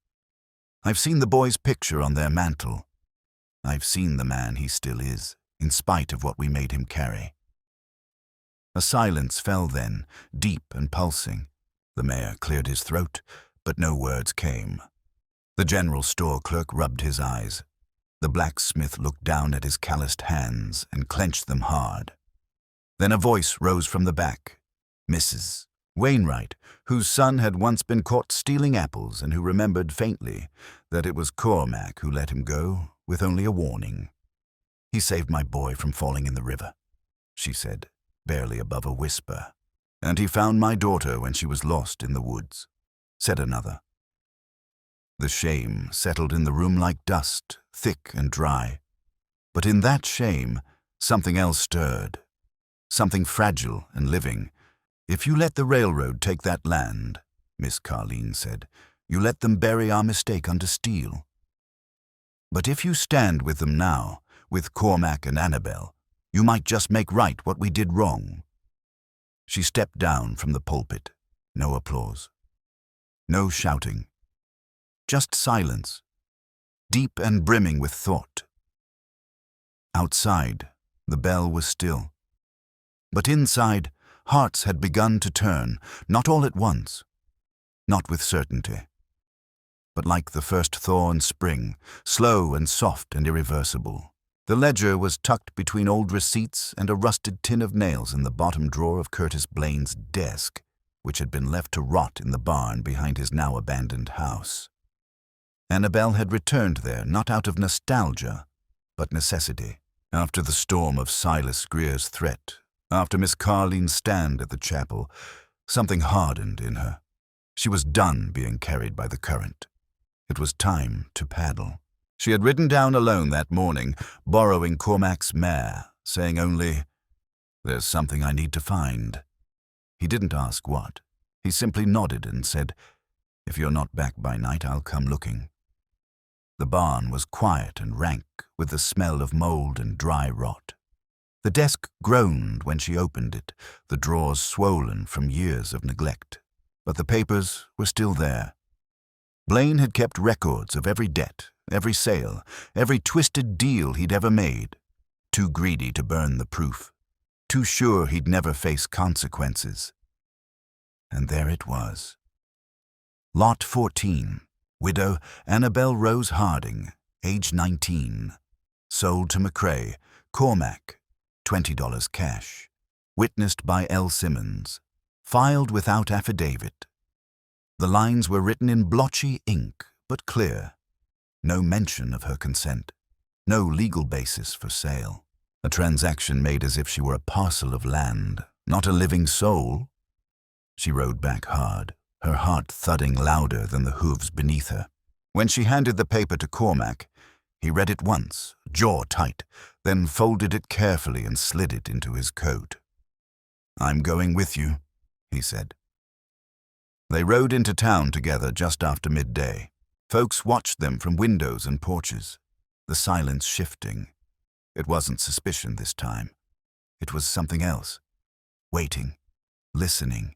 "I've seen the boy's picture on their mantel. I've seen the man he still is, in spite of what we made him carry." A silence fell then, deep and pulsing. The mayor cleared his throat, but no words came. The general store clerk rubbed his eyes. The blacksmith looked down at his calloused hands and clenched them hard. Then a voice rose from the back. Mrs. Wainwright, whose son had once been caught stealing apples and who remembered faintly that it was Cormac who let him go with only a warning. "He saved my boy from falling in the river," she said, barely above a whisper. "And he found my daughter when she was lost in the woods," said another. The shame settled in the room like dust, thick and dry. But in that shame, something else stirred, something fragile and living. "If you let the railroad take that land," Miss Carline said, "you let them bury our mistake under steel. But if you stand with them now, with Cormac and Annabel, you might just make right what we did wrong." She stepped down from the pulpit. No applause. No shouting. Just silence, deep and brimming with thought. Outside, the bell was still. But inside, hearts had begun to turn, not all at once, not with certainty, but like the first thaw in spring, slow and soft and irreversible. The ledger was tucked between old receipts and a rusted tin of nails in the bottom drawer of Curtis Blaine's desk, which had been left to rot in the barn behind his now abandoned house. Annabel had returned there not out of nostalgia, but necessity. After the storm of Silas Greer's threat, after Miss Carline's stand at the chapel, something hardened in her. She was done being carried by the current. It was time to paddle. She had ridden down alone that morning, borrowing Cormac's mare, saying only, "There's something I need to find." He didn't ask what. He simply nodded and said, "If you're not back by night, I'll come looking." The barn was quiet and rank, with the smell of mold and dry rot. The desk groaned when she opened it, the drawers swollen from years of neglect. But the papers were still there. Blaine had kept records of every debt, every sale, every twisted deal he'd ever made. Too greedy to burn the proof. Too sure he'd never face consequences. And there it was. Lot 14. Widow Annabel Rose Harding, age 19. Sold to McCrae, Cormac, $20 cash. Witnessed by L. Simmons. Filed without affidavit. The lines were written in blotchy ink, but clear. No mention of her consent. No legal basis for sale. A transaction made as if she were a parcel of land, not a living soul. She rode back hard, her heart thudding louder than the hooves beneath her. When she handed the paper to Cormac, he read it once, jaw tight, then folded it carefully and slid it into his coat. "I'm going with you," he said. They rode into town together just after midday. Folks watched them from windows and porches, the silence shifting. It wasn't suspicion this time. It was something else. Waiting, listening.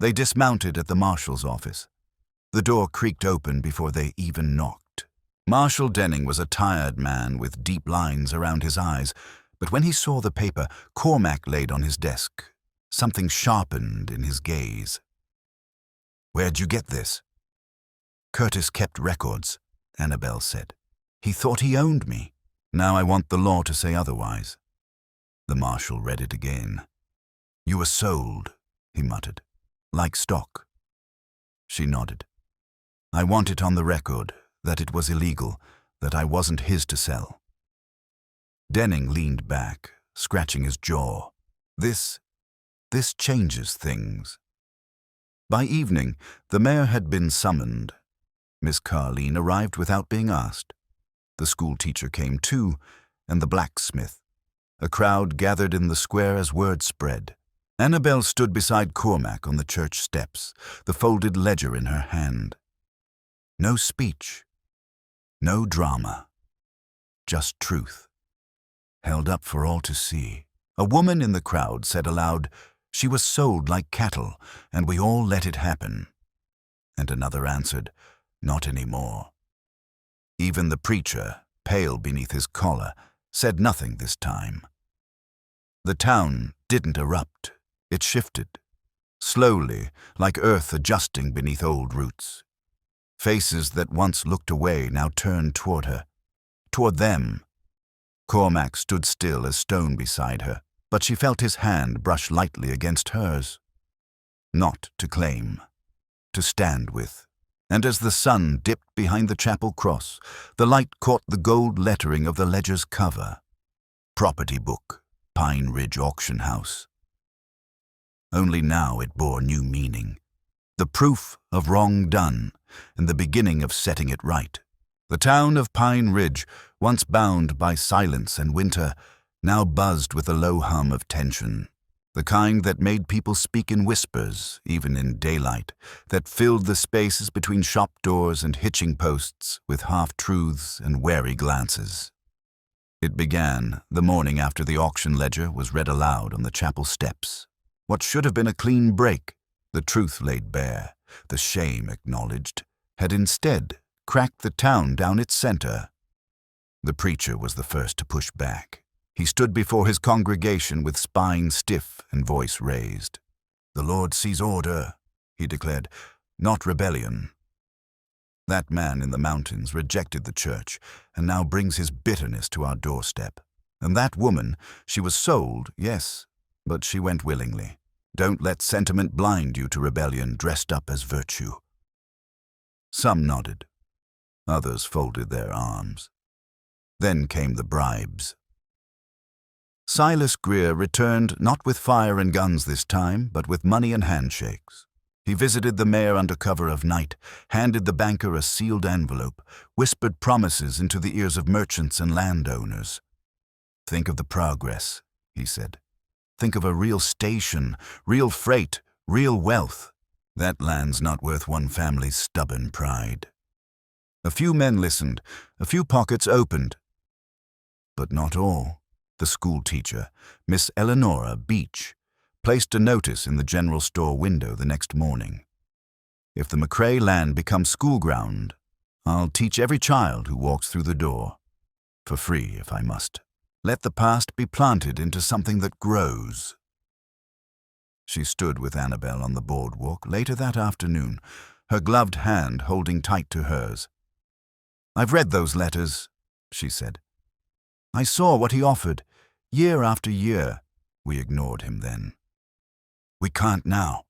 They dismounted at the marshal's office. The door creaked open before they even knocked. Marshal Denning was a tired man with deep lines around his eyes, but when he saw the paper Cormac laid on his desk, something sharpened in his gaze. "Where'd you get this?" "Curtis kept records," Annabelle said. "He thought he owned me. Now I want the law to say otherwise." The marshal read it again. "You were sold," he muttered, "like stock." She nodded. "I want it on the record that it was illegal, that I wasn't his to sell." Denning leaned back, scratching his jaw. This changes things. By evening, the mayor had been summoned. Miss Carline arrived without being asked. The schoolteacher came too, and the blacksmith. A crowd gathered in the square as word spread. Annabelle stood beside Cormac on the church steps, the folded ledger in her hand. No speech, no drama, just truth, held up for all to see. A woman in the crowd said aloud, "She was sold like cattle, and we all let it happen." And another answered, "Not anymore." Even the preacher, pale beneath his collar, said nothing this time. The town didn't erupt. It shifted, slowly, like earth adjusting beneath old roots. Faces that once looked away now turned toward her, toward them. Cormac stood still as stone beside her, but she felt his hand brush lightly against hers. Not to claim, to stand with. And as the sun dipped behind the chapel cross, the light caught the gold lettering of the ledger's cover. Property book, Pine Ridge Auction House. Only now it bore new meaning. The proof of wrong done, and the beginning of setting it right. The town of Pine Ridge, once bound by silence and winter, now buzzed with a low hum of tension. The kind that made people speak in whispers, even in daylight, that filled the spaces between shop doors and hitching posts with half-truths and wary glances. It began the morning after the auction ledger was read aloud on the chapel steps. What should have been a clean break, the truth laid bare, the shame acknowledged, had instead cracked the town down its center. The preacher was the first to push back. He stood before his congregation with spine stiff and voice raised. "The Lord sees order," he declared, "not rebellion." That man in the mountains rejected the church and now brings his bitterness to our doorstep. And that woman, she was sold, yes, but she went willingly. Don't let sentiment blind you to rebellion dressed up as virtue. Some nodded. Others folded their arms. Then came the bribes. Silas Greer returned not with fire and guns this time, but with money and handshakes. He visited the mayor under cover of night, handed the banker a sealed envelope, whispered promises into the ears of merchants and landowners. "Think of the progress," he said. "Think of a real station, real freight, real wealth. That land's not worth one family's stubborn pride." A few men listened, a few pockets opened. But not all. The schoolteacher, Miss Eleonora Beach, placed a notice in the general store window the next morning. "If the McCrae land becomes school ground, I'll teach every child who walks through the door. For free, if I must. Let the past be planted into something that grows." She stood with Annabelle on the boardwalk later that afternoon, her gloved hand holding tight to hers. "I've read those letters," she said. "I saw what he offered. Year after year, we ignored him then. We can't now."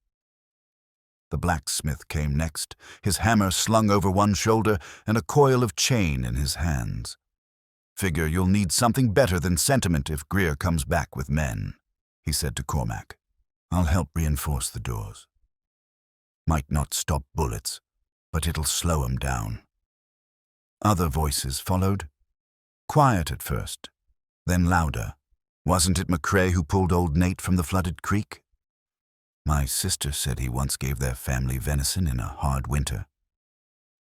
The blacksmith came next, his hammer slung over one shoulder and a coil of chain in his hands. "Figure you'll need something better than sentiment if Greer comes back with men," he said to Cormac. I'll help reinforce the doors. Might not stop bullets, but it'll slow 'em down. Other voices followed, quiet at first, then louder. Wasn't it McCrae who pulled old Nate from the flooded creek? My sister said he once gave their family venison in a hard winter.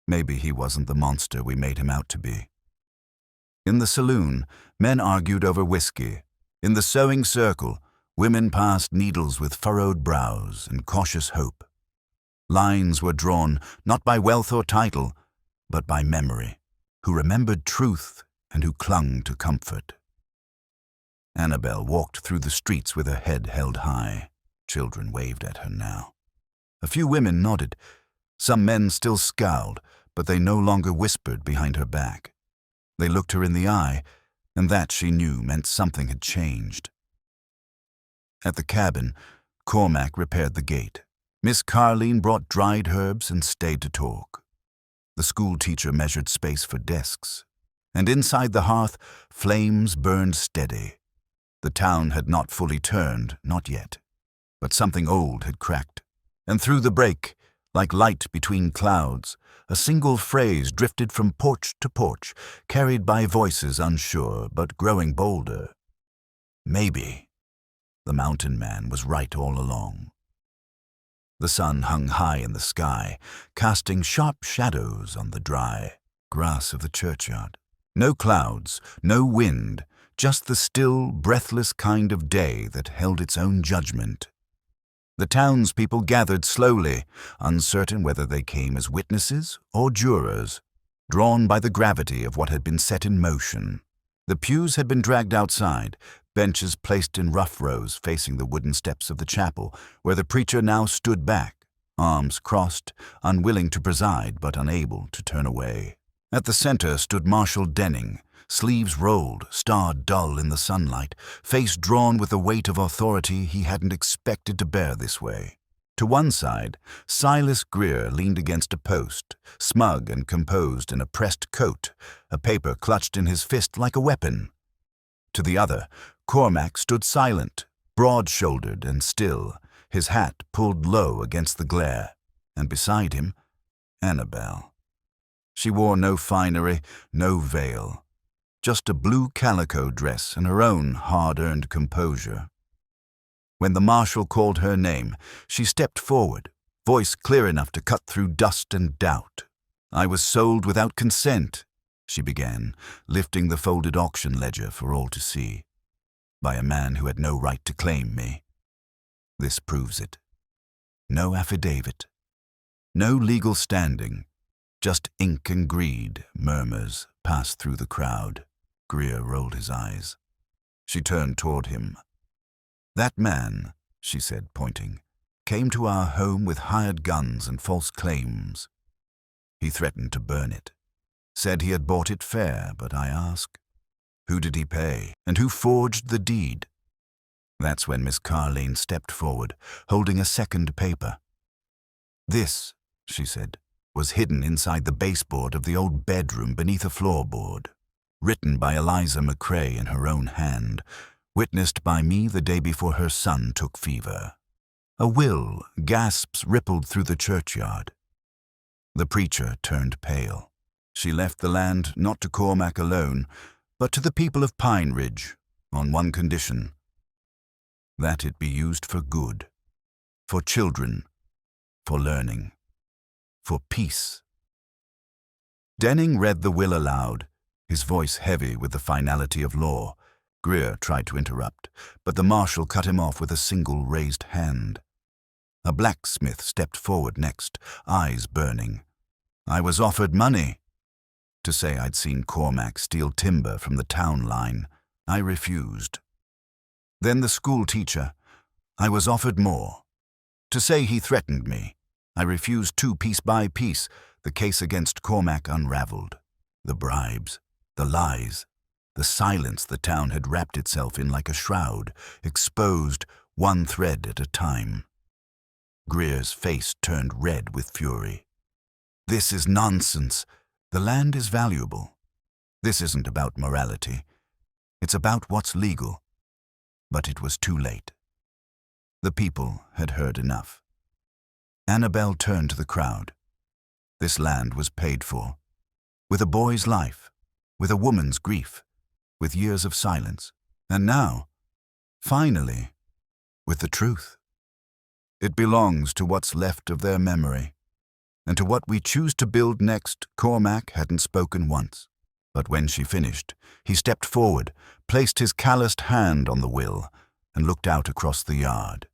Maybe he wasn't the monster we made him out to be. In the saloon, men argued over whiskey. In the sewing circle, women passed needles with furrowed brows and cautious hope. Lines were drawn not by wealth or title, but by memory, who remembered truth and who clung to comfort. Annabelle walked through the streets with her head held high. Children waved at her now. A few women nodded. Some men still scowled, but they no longer whispered behind her back. They looked her in the eye, and that, she knew, meant something had changed. At the cabin, Cormac repaired the gate. Miss Carleen brought dried herbs and stayed to talk. The school teacher measured space for desks, and inside the hearth, flames burned steady. The town had not fully turned, not yet, but something old had cracked, and through the break, like light between clouds, a single phrase drifted from porch to porch, carried by voices unsure but growing bolder. Maybe the mountain man was right all along. The sun hung high in the sky, casting sharp shadows on the dry grass of the churchyard. No clouds, no wind, just the still, breathless kind of day that held its own judgment. The townspeople gathered slowly, uncertain whether they came as witnesses or jurors, drawn by the gravity of what had been set in motion. The pews had been dragged outside, benches placed in rough rows facing the wooden steps of the chapel, where the preacher now stood back, arms crossed, unwilling to preside but unable to turn away. At the center stood Marshal Denning, sleeves rolled, starred dull in the sunlight, face drawn with the weight of authority he hadn't expected to bear this way. To one side, Silas Greer leaned against a post, smug and composed in a pressed coat, a paper clutched in his fist like a weapon. To the other, Cormac stood silent, broad-shouldered and still, his hat pulled low against the glare, and beside him, Annabelle. She wore no finery, no veil, just a blue calico dress and her own hard-earned composure. When the marshal called her name, she stepped forward, voice clear enough to cut through dust and doubt. "I was sold without consent," she began, lifting the folded auction ledger for all to see, "by a man who had no right to claim me. This proves it. No affidavit, no legal standing, just ink and greed," murmurs passed through the crowd. Greer rolled his eyes. She turned toward him. "That man," she said, pointing, "came to our home with hired guns and false claims. He threatened to burn it. Said he had bought it fair, but I ask, who did he pay, and who forged the deed?" That's when Miss Carleen stepped forward, holding a second paper. "This," she said, "was hidden inside the baseboard of the old bedroom beneath a floorboard. Written by Eliza McCrae in her own hand, witnessed by me the day before her son took fever. A will, gasps rippled through the churchyard." The preacher turned pale. She left the land not to Cormac alone, but to the people of Pine Ridge, on one condition: that it be used for good, for children, for learning, for peace. Denning read the will aloud, his voice heavy with the finality of law. Greer tried to interrupt, but the marshal cut him off with a single raised hand. A blacksmith stepped forward next, eyes burning. "I was offered money to say I'd seen Cormac steal timber from the town line. I refused. Then the school teacher. I was offered more. To say he threatened me. I refused too, piece by piece. The case against Cormac unraveled. The bribes, the lies, the silence the town had wrapped itself in like a shroud, exposed one thread at a time." Greer's face turned red with fury. "This is nonsense. The land is valuable. This isn't about morality. It's about what's legal." But it was too late. The people had heard enough. Annabel turned to the crowd. This land was paid for, with a boy's life, with a woman's grief, with years of silence, and now, finally, with the truth. It belongs to what's left of their memory, and to what we choose to build next. Cormac hadn't spoken once, but when she finished, he stepped forward, placed his calloused hand on the will, and looked out across the yard.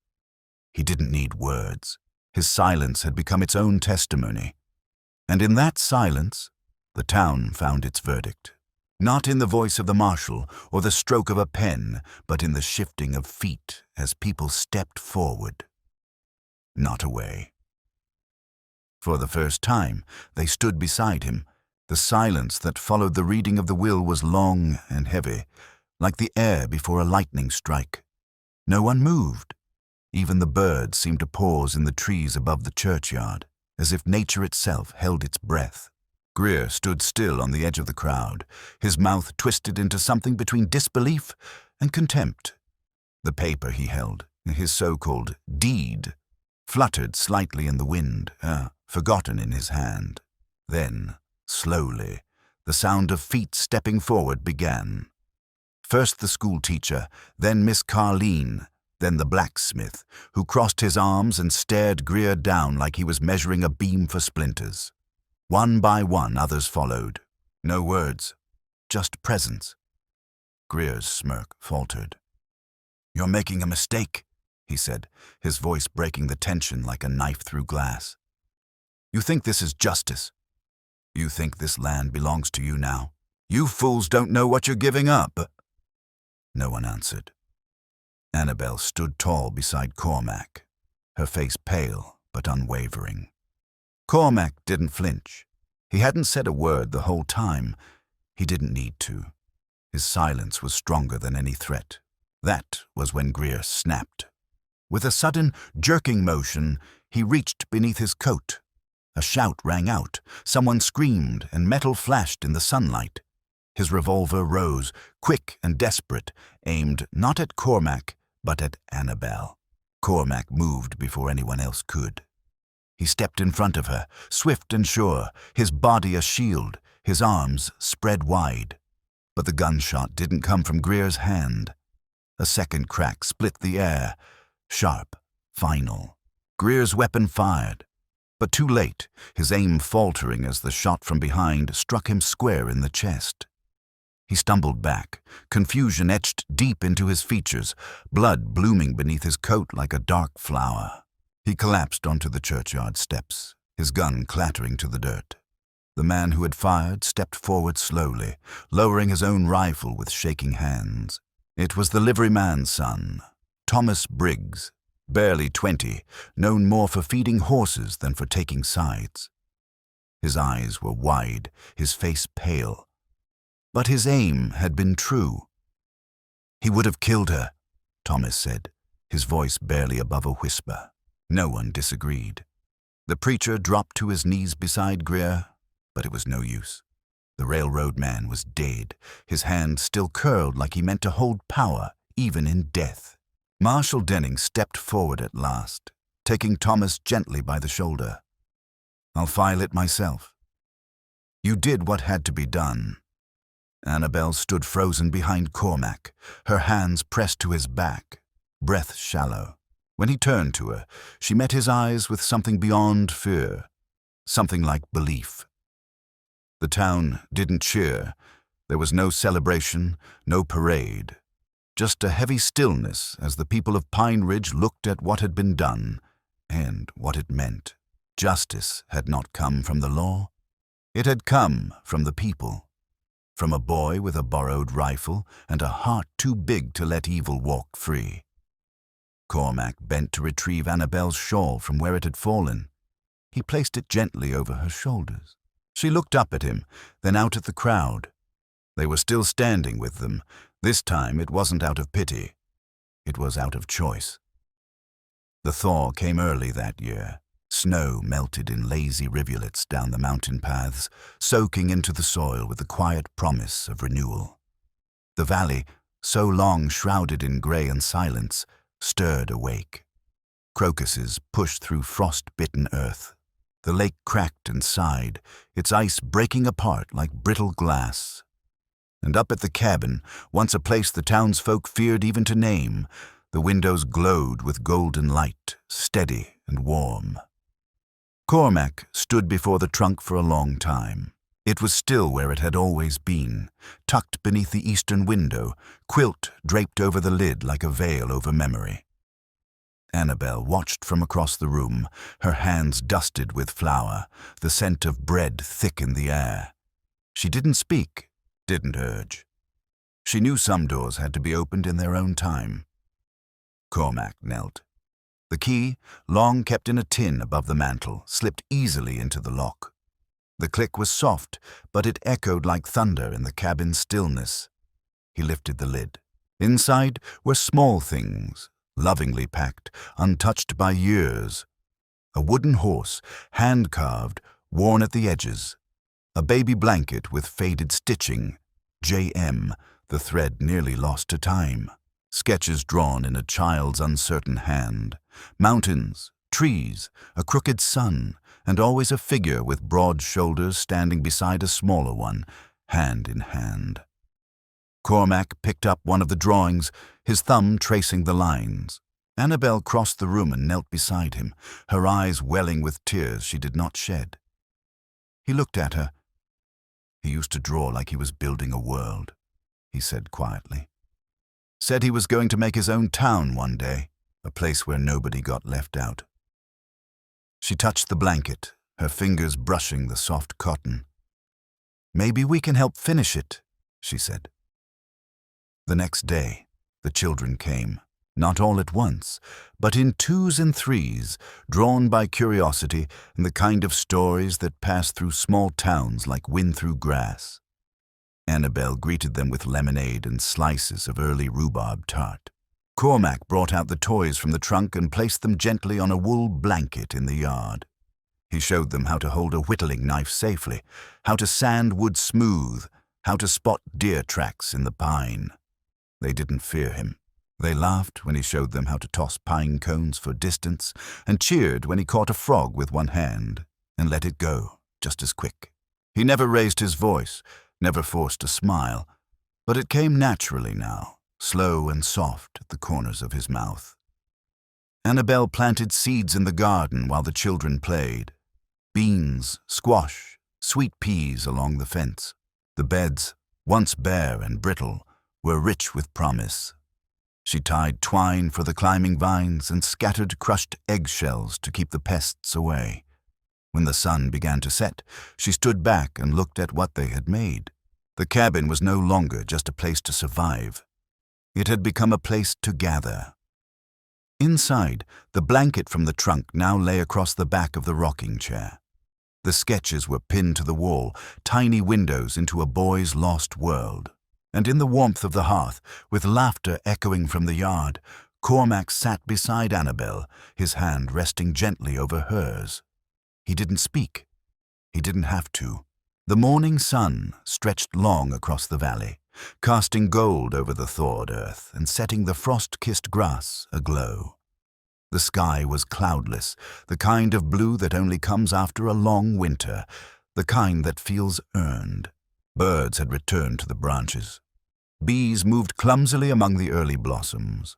He didn't need words. His silence had become its own testimony. And in that silence, the town found its verdict. Not in the voice of the marshal or the stroke of a pen, but in the shifting of feet as people stepped forward, not away. For the first time, they stood beside him. The silence that followed the reading of the will was long and heavy, like the air before a lightning strike. No one moved. Even the birds seemed to pause in the trees above the churchyard, as if nature itself held its breath. Greer stood still on the edge of the crowd, his mouth twisted into something between disbelief and contempt. The paper he held, his so-called deed, fluttered slightly in the wind, forgotten in his hand. Then, slowly, the sound of feet stepping forward began. First the schoolteacher, then Miss Carleen, then the blacksmith, who crossed his arms and stared Greer down like he was measuring a beam for splinters. One by one, others followed. No words, just presence. Greer's smirk faltered. "You're making a mistake," he said, his voice breaking the tension like a knife through glass. "You think this is justice. You think this land belongs to you now. You fools don't know what you're giving up." No one answered. Annabel stood tall beside Cormac, her face pale but unwavering. Cormac didn't flinch. He hadn't said a word the whole time. He didn't need to. His silence was stronger than any threat. That was when Greer snapped. With a sudden, jerking motion, he reached beneath his coat. A shout rang out. Someone screamed, and metal flashed in the sunlight. His revolver rose, quick and desperate, aimed not at Cormac, but at Annabel. Cormac moved before anyone else could. He stepped in front of her, swift and sure, his body a shield, his arms spread wide. But the gunshot didn't come from Greer's hand. A second crack split the air, sharp, final. Greer's weapon fired, but too late, his aim faltering as the shot from behind struck him square in the chest. He stumbled back, confusion etched deep into his features, blood blooming beneath his coat like a dark flower. He collapsed onto the churchyard steps, his gun clattering to the dirt. The man who had fired stepped forward slowly, lowering his own rifle with shaking hands. It was the liveryman's son, Thomas Briggs, barely 20, known more for feeding horses than for taking sides. His eyes were wide, his face pale. But his aim had been true. "He would have killed her," Thomas said, his voice barely above a whisper. No one disagreed. The preacher dropped to his knees beside Greer, but it was no use. The railroad man was dead, his hand still curled like he meant to hold power, even in death. Marshal Denning stepped forward at last, taking Thomas gently by the shoulder. "I'll file it myself." "You did what had to be done." Annabel stood frozen behind Cormac, her hands pressed to his back, breath shallow. When he turned to her, she met his eyes with something beyond fear, something like belief. The town didn't cheer. There was no celebration, no parade. Just a heavy stillness as the people of Pine Ridge looked at what had been done and what it meant. Justice had not come from the law. It had come from the people. From a boy with a borrowed rifle and a heart too big to let evil walk free. Cormac bent to retrieve Annabel's shawl from where it had fallen. He placed it gently over her shoulders. She looked up at him, then out at the crowd. They were still standing with them. This time it wasn't out of pity. It was out of choice. The thaw came early that year. Snow melted in lazy rivulets down the mountain paths, soaking into the soil with the quiet promise of renewal. The valley, so long shrouded in gray and silence, stirred awake. Crocuses pushed through frost-bitten earth. The lake cracked and sighed, its ice breaking apart like brittle glass. And up at the cabin, once a place the townsfolk feared even to name, the windows glowed with golden light, steady and warm. Cormac stood before the trunk for a long time. It was still where it had always been, tucked beneath the eastern window, quilt draped over the lid like a veil over memory. Annabel watched from across the room, her hands dusted with flour, the scent of bread thick in the air. She didn't speak, didn't urge. She knew some doors had to be opened in their own time. Cormac knelt. The key, long kept in a tin above the mantel, slipped easily into the lock. The click was soft, but it echoed like thunder in the cabin's stillness. He lifted the lid. Inside were small things, lovingly packed, untouched by years. A wooden horse, hand-carved, worn at the edges. A baby blanket with faded stitching, JM, the thread nearly lost to time. Sketches drawn in a child's uncertain hand. Mountains, trees, a crooked sun, and always a figure with broad shoulders standing beside a smaller one, hand in hand. Cormac picked up one of the drawings, his thumb tracing the lines. Annabel crossed the room and knelt beside him, her eyes welling with tears she did not shed. He looked at her. He used to draw like he was building a world, he said quietly. Said he was going to make his own town one day, a place where nobody got left out. She touched the blanket, her fingers brushing the soft cotton. Maybe we can help finish it, she said. The next day, the children came, not all at once, but in twos and threes, drawn by curiosity and the kind of stories that pass through small towns like wind through grass. Annabel greeted them with lemonade and slices of early rhubarb tart. Cormac brought out the toys from the trunk and placed them gently on a wool blanket in the yard. He showed them how to hold a whittling knife safely, how to sand wood smooth, how to spot deer tracks in the pine. They didn't fear him. They laughed when he showed them how to toss pine cones for distance and cheered when he caught a frog with one hand and let it go just as quick. He never raised his voice, never forced a smile, but it came naturally now, slow and soft at the corners of his mouth. Annabel planted seeds in the garden while the children played. Beans, squash, sweet peas along the fence. The beds, once bare and brittle, were rich with promise. She tied twine for the climbing vines and scattered crushed eggshells to keep the pests away. When the sun began to set, she stood back and looked at what they had made. The cabin was no longer just a place to survive. It had become a place to gather. Inside, the blanket from the trunk now lay across the back of the rocking chair. The sketches were pinned to the wall, tiny windows into a boy's lost world. And in the warmth of the hearth, with laughter echoing from the yard, Cormac sat beside Annabel, his hand resting gently over hers. He didn't speak. He didn't have to. The morning sun stretched long across the valley, casting gold over the thawed earth and setting the frost-kissed grass aglow. The sky was cloudless, the kind of blue that only comes after a long winter, the kind that feels earned. Birds had returned to the branches. Bees moved clumsily among the early blossoms.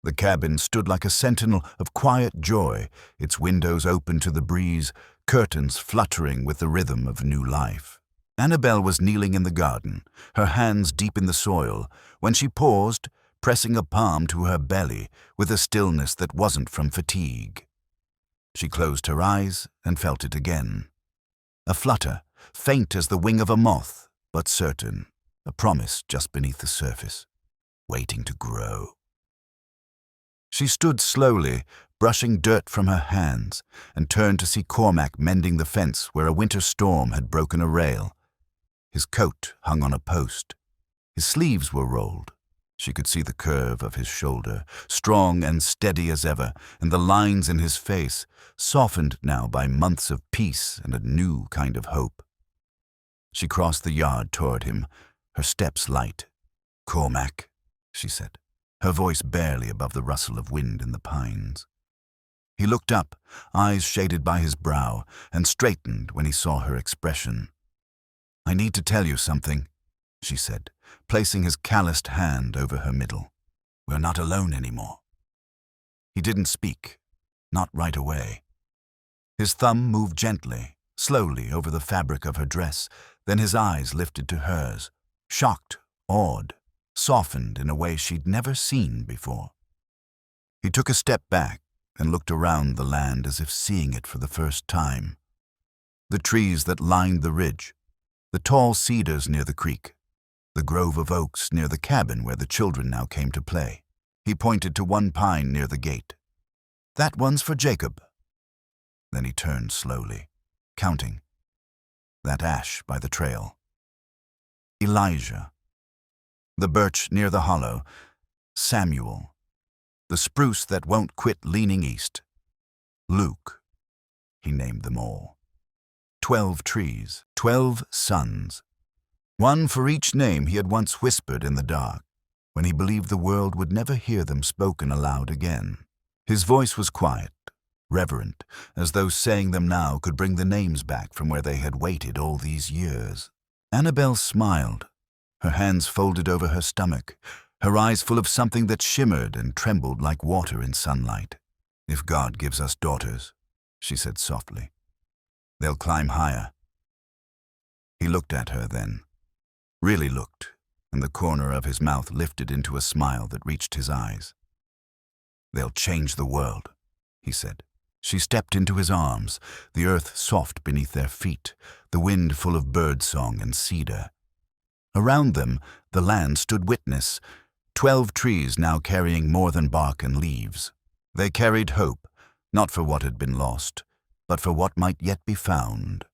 The cabin stood like a sentinel of quiet joy, its windows open to the breeze, curtains fluttering with the rhythm of new life. Annabel was kneeling in the garden, her hands deep in the soil, when she paused, pressing a palm to her belly with a stillness that wasn't from fatigue. She closed her eyes and felt it again. A flutter, faint as the wing of a moth, but certain, a promise just beneath the surface, waiting to grow. She stood slowly, brushing dirt from her hands, and turned to see Cormac mending the fence where a winter storm had broken a rail. His coat hung on a post. His sleeves were rolled. She could see the curve of his shoulder, strong and steady as ever, and the lines in his face, softened now by months of peace and a new kind of hope. She crossed the yard toward him, her steps light. "Cormac," she said, her voice barely above the rustle of wind in the pines. He looked up, eyes shaded by his brow, and straightened when he saw her expression. "I need to tell you something," she said, placing his calloused hand over her middle. "We're not alone anymore." He didn't speak, not right away. His thumb moved gently, slowly over the fabric of her dress, then his eyes lifted to hers, shocked, awed, softened in a way she'd never seen before. He took a step back and looked around the land as if seeing it for the first time. The trees that lined the ridge, the tall cedars near the creek, the grove of oaks near the cabin where the children now came to play. He pointed to one pine near the gate. "That one's for Jacob." Then he turned slowly, counting. That ash by the trail. Elijah. The birch near the hollow. Samuel. The spruce that won't quit leaning east. Luke. He named them all. 12 trees, 12 sons. One for each name he had once whispered in the dark, when he believed the world would never hear them spoken aloud again. His voice was quiet, reverent, as though saying them now could bring the names back from where they had waited all these years. Annabelle smiled, her hands folded over her stomach, her eyes full of something that shimmered and trembled like water in sunlight. "If God gives us daughters," she said softly, "they'll climb higher." He looked at her then, really looked, and the corner of his mouth lifted into a smile that reached his eyes. "They'll change the world," he said. She stepped into his arms, the earth soft beneath their feet, the wind full of birdsong and cedar. Around them, the land stood witness, 12 trees now carrying more than bark and leaves. They carried hope, not for what had been lost, but for what might yet be found.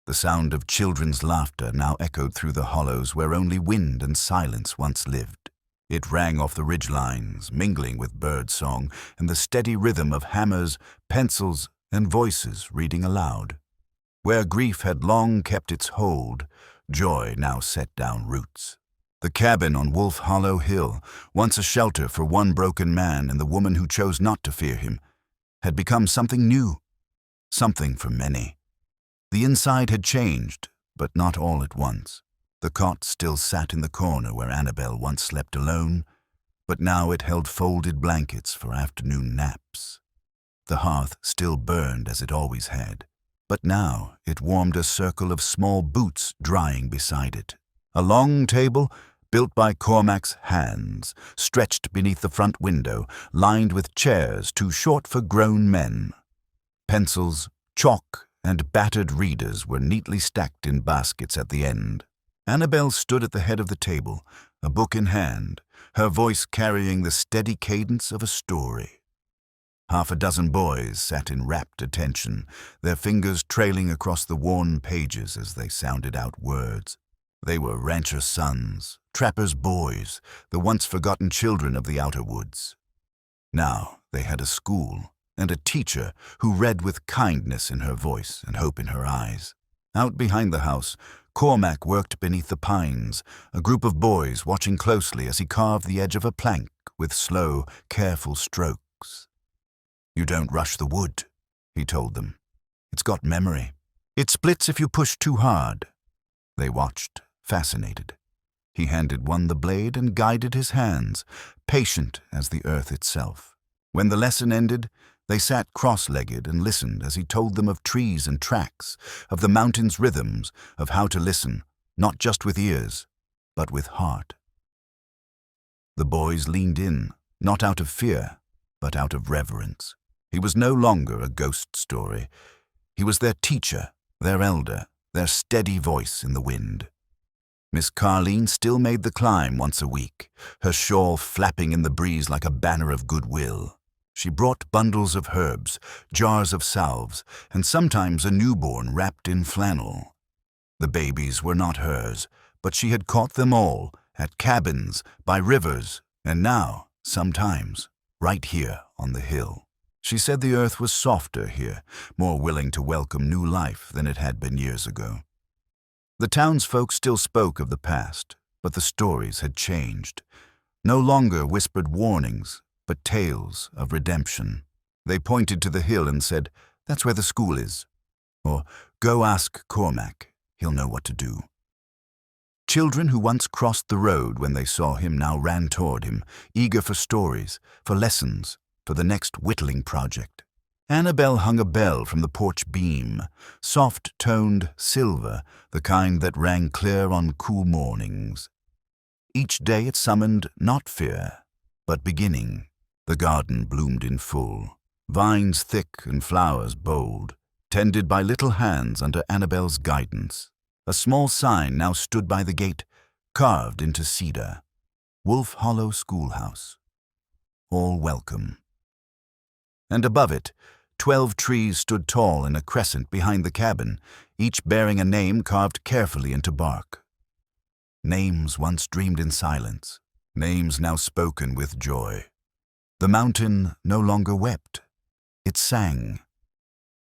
The sound of children's laughter now echoed through the hollows where only wind and silence once lived. It rang off the ridgelines, mingling with bird song and the steady rhythm of hammers, pencils, and voices reading aloud. Where grief had long kept its hold, joy now set down roots. The cabin on Wolf Hollow Hill, once a shelter for one broken man and the woman who chose not to fear him, had become something new, something for many. The inside had changed, but not all at once. The cot still sat in the corner where Annabelle once slept alone, but now it held folded blankets for afternoon naps. The hearth still burned as it always had, but now it warmed a circle of small boots drying beside it. A long table, built by Cormac's hands, stretched beneath the front window, lined with chairs too short for grown men. Pencils, chalk, and battered readers were neatly stacked in baskets at the end. Annabelle stood at the head of the table, a book in hand, her voice carrying the steady cadence of a story. Half a dozen boys sat in rapt attention, their fingers trailing across the worn pages as they sounded out words. They were rancher sons, trappers' boys, the once-forgotten children of the outer woods. Now they had a school and a teacher who read with kindness in her voice and hope in her eyes. Out behind the house, Cormac worked beneath the pines, a group of boys watching closely as he carved the edge of a plank with slow, careful strokes. "You don't rush the wood," he told them. "It's got memory. It splits if you push too hard." They watched, fascinated. He handed one the blade and guided his hands, patient as the earth itself. When the lesson ended, they sat cross-legged and listened as he told them of trees and tracks, of the mountain's rhythms, of how to listen, not just with ears, but with heart. The boys leaned in, not out of fear, but out of reverence. He was no longer a ghost story. He was their teacher, their elder, their steady voice in the wind. Miss Carline still made the climb once a week, her shawl flapping in the breeze like a banner of goodwill. She brought bundles of herbs, jars of salves, and sometimes a newborn wrapped in flannel. The babies were not hers, but she had caught them all, at cabins, by rivers, and now, sometimes, right here on the hill. She said the earth was softer here, more willing to welcome new life than it had been years ago. The townsfolk still spoke of the past, but the stories had changed. No longer whispered warnings, but tales of redemption. They pointed to the hill and said, "That's where the school is." Or, "Go ask Cormac, he'll know what to do." Children who once crossed the road when they saw him now ran toward him, eager for stories, for lessons, for the next whittling project. Annabel hung a bell from the porch beam, soft-toned silver, the kind that rang clear on cool mornings. Each day it summoned not fear, but beginning. The garden bloomed in full, vines thick and flowers bold, tended by little hands under Annabel's guidance. A small sign now stood by the gate, carved into cedar. Wolf Hollow Schoolhouse. All welcome. And above it, 12 trees stood tall in a crescent behind the cabin, each bearing a name carved carefully into bark. Names once dreamed in silence, names now spoken with joy. The mountain no longer wept. It sang,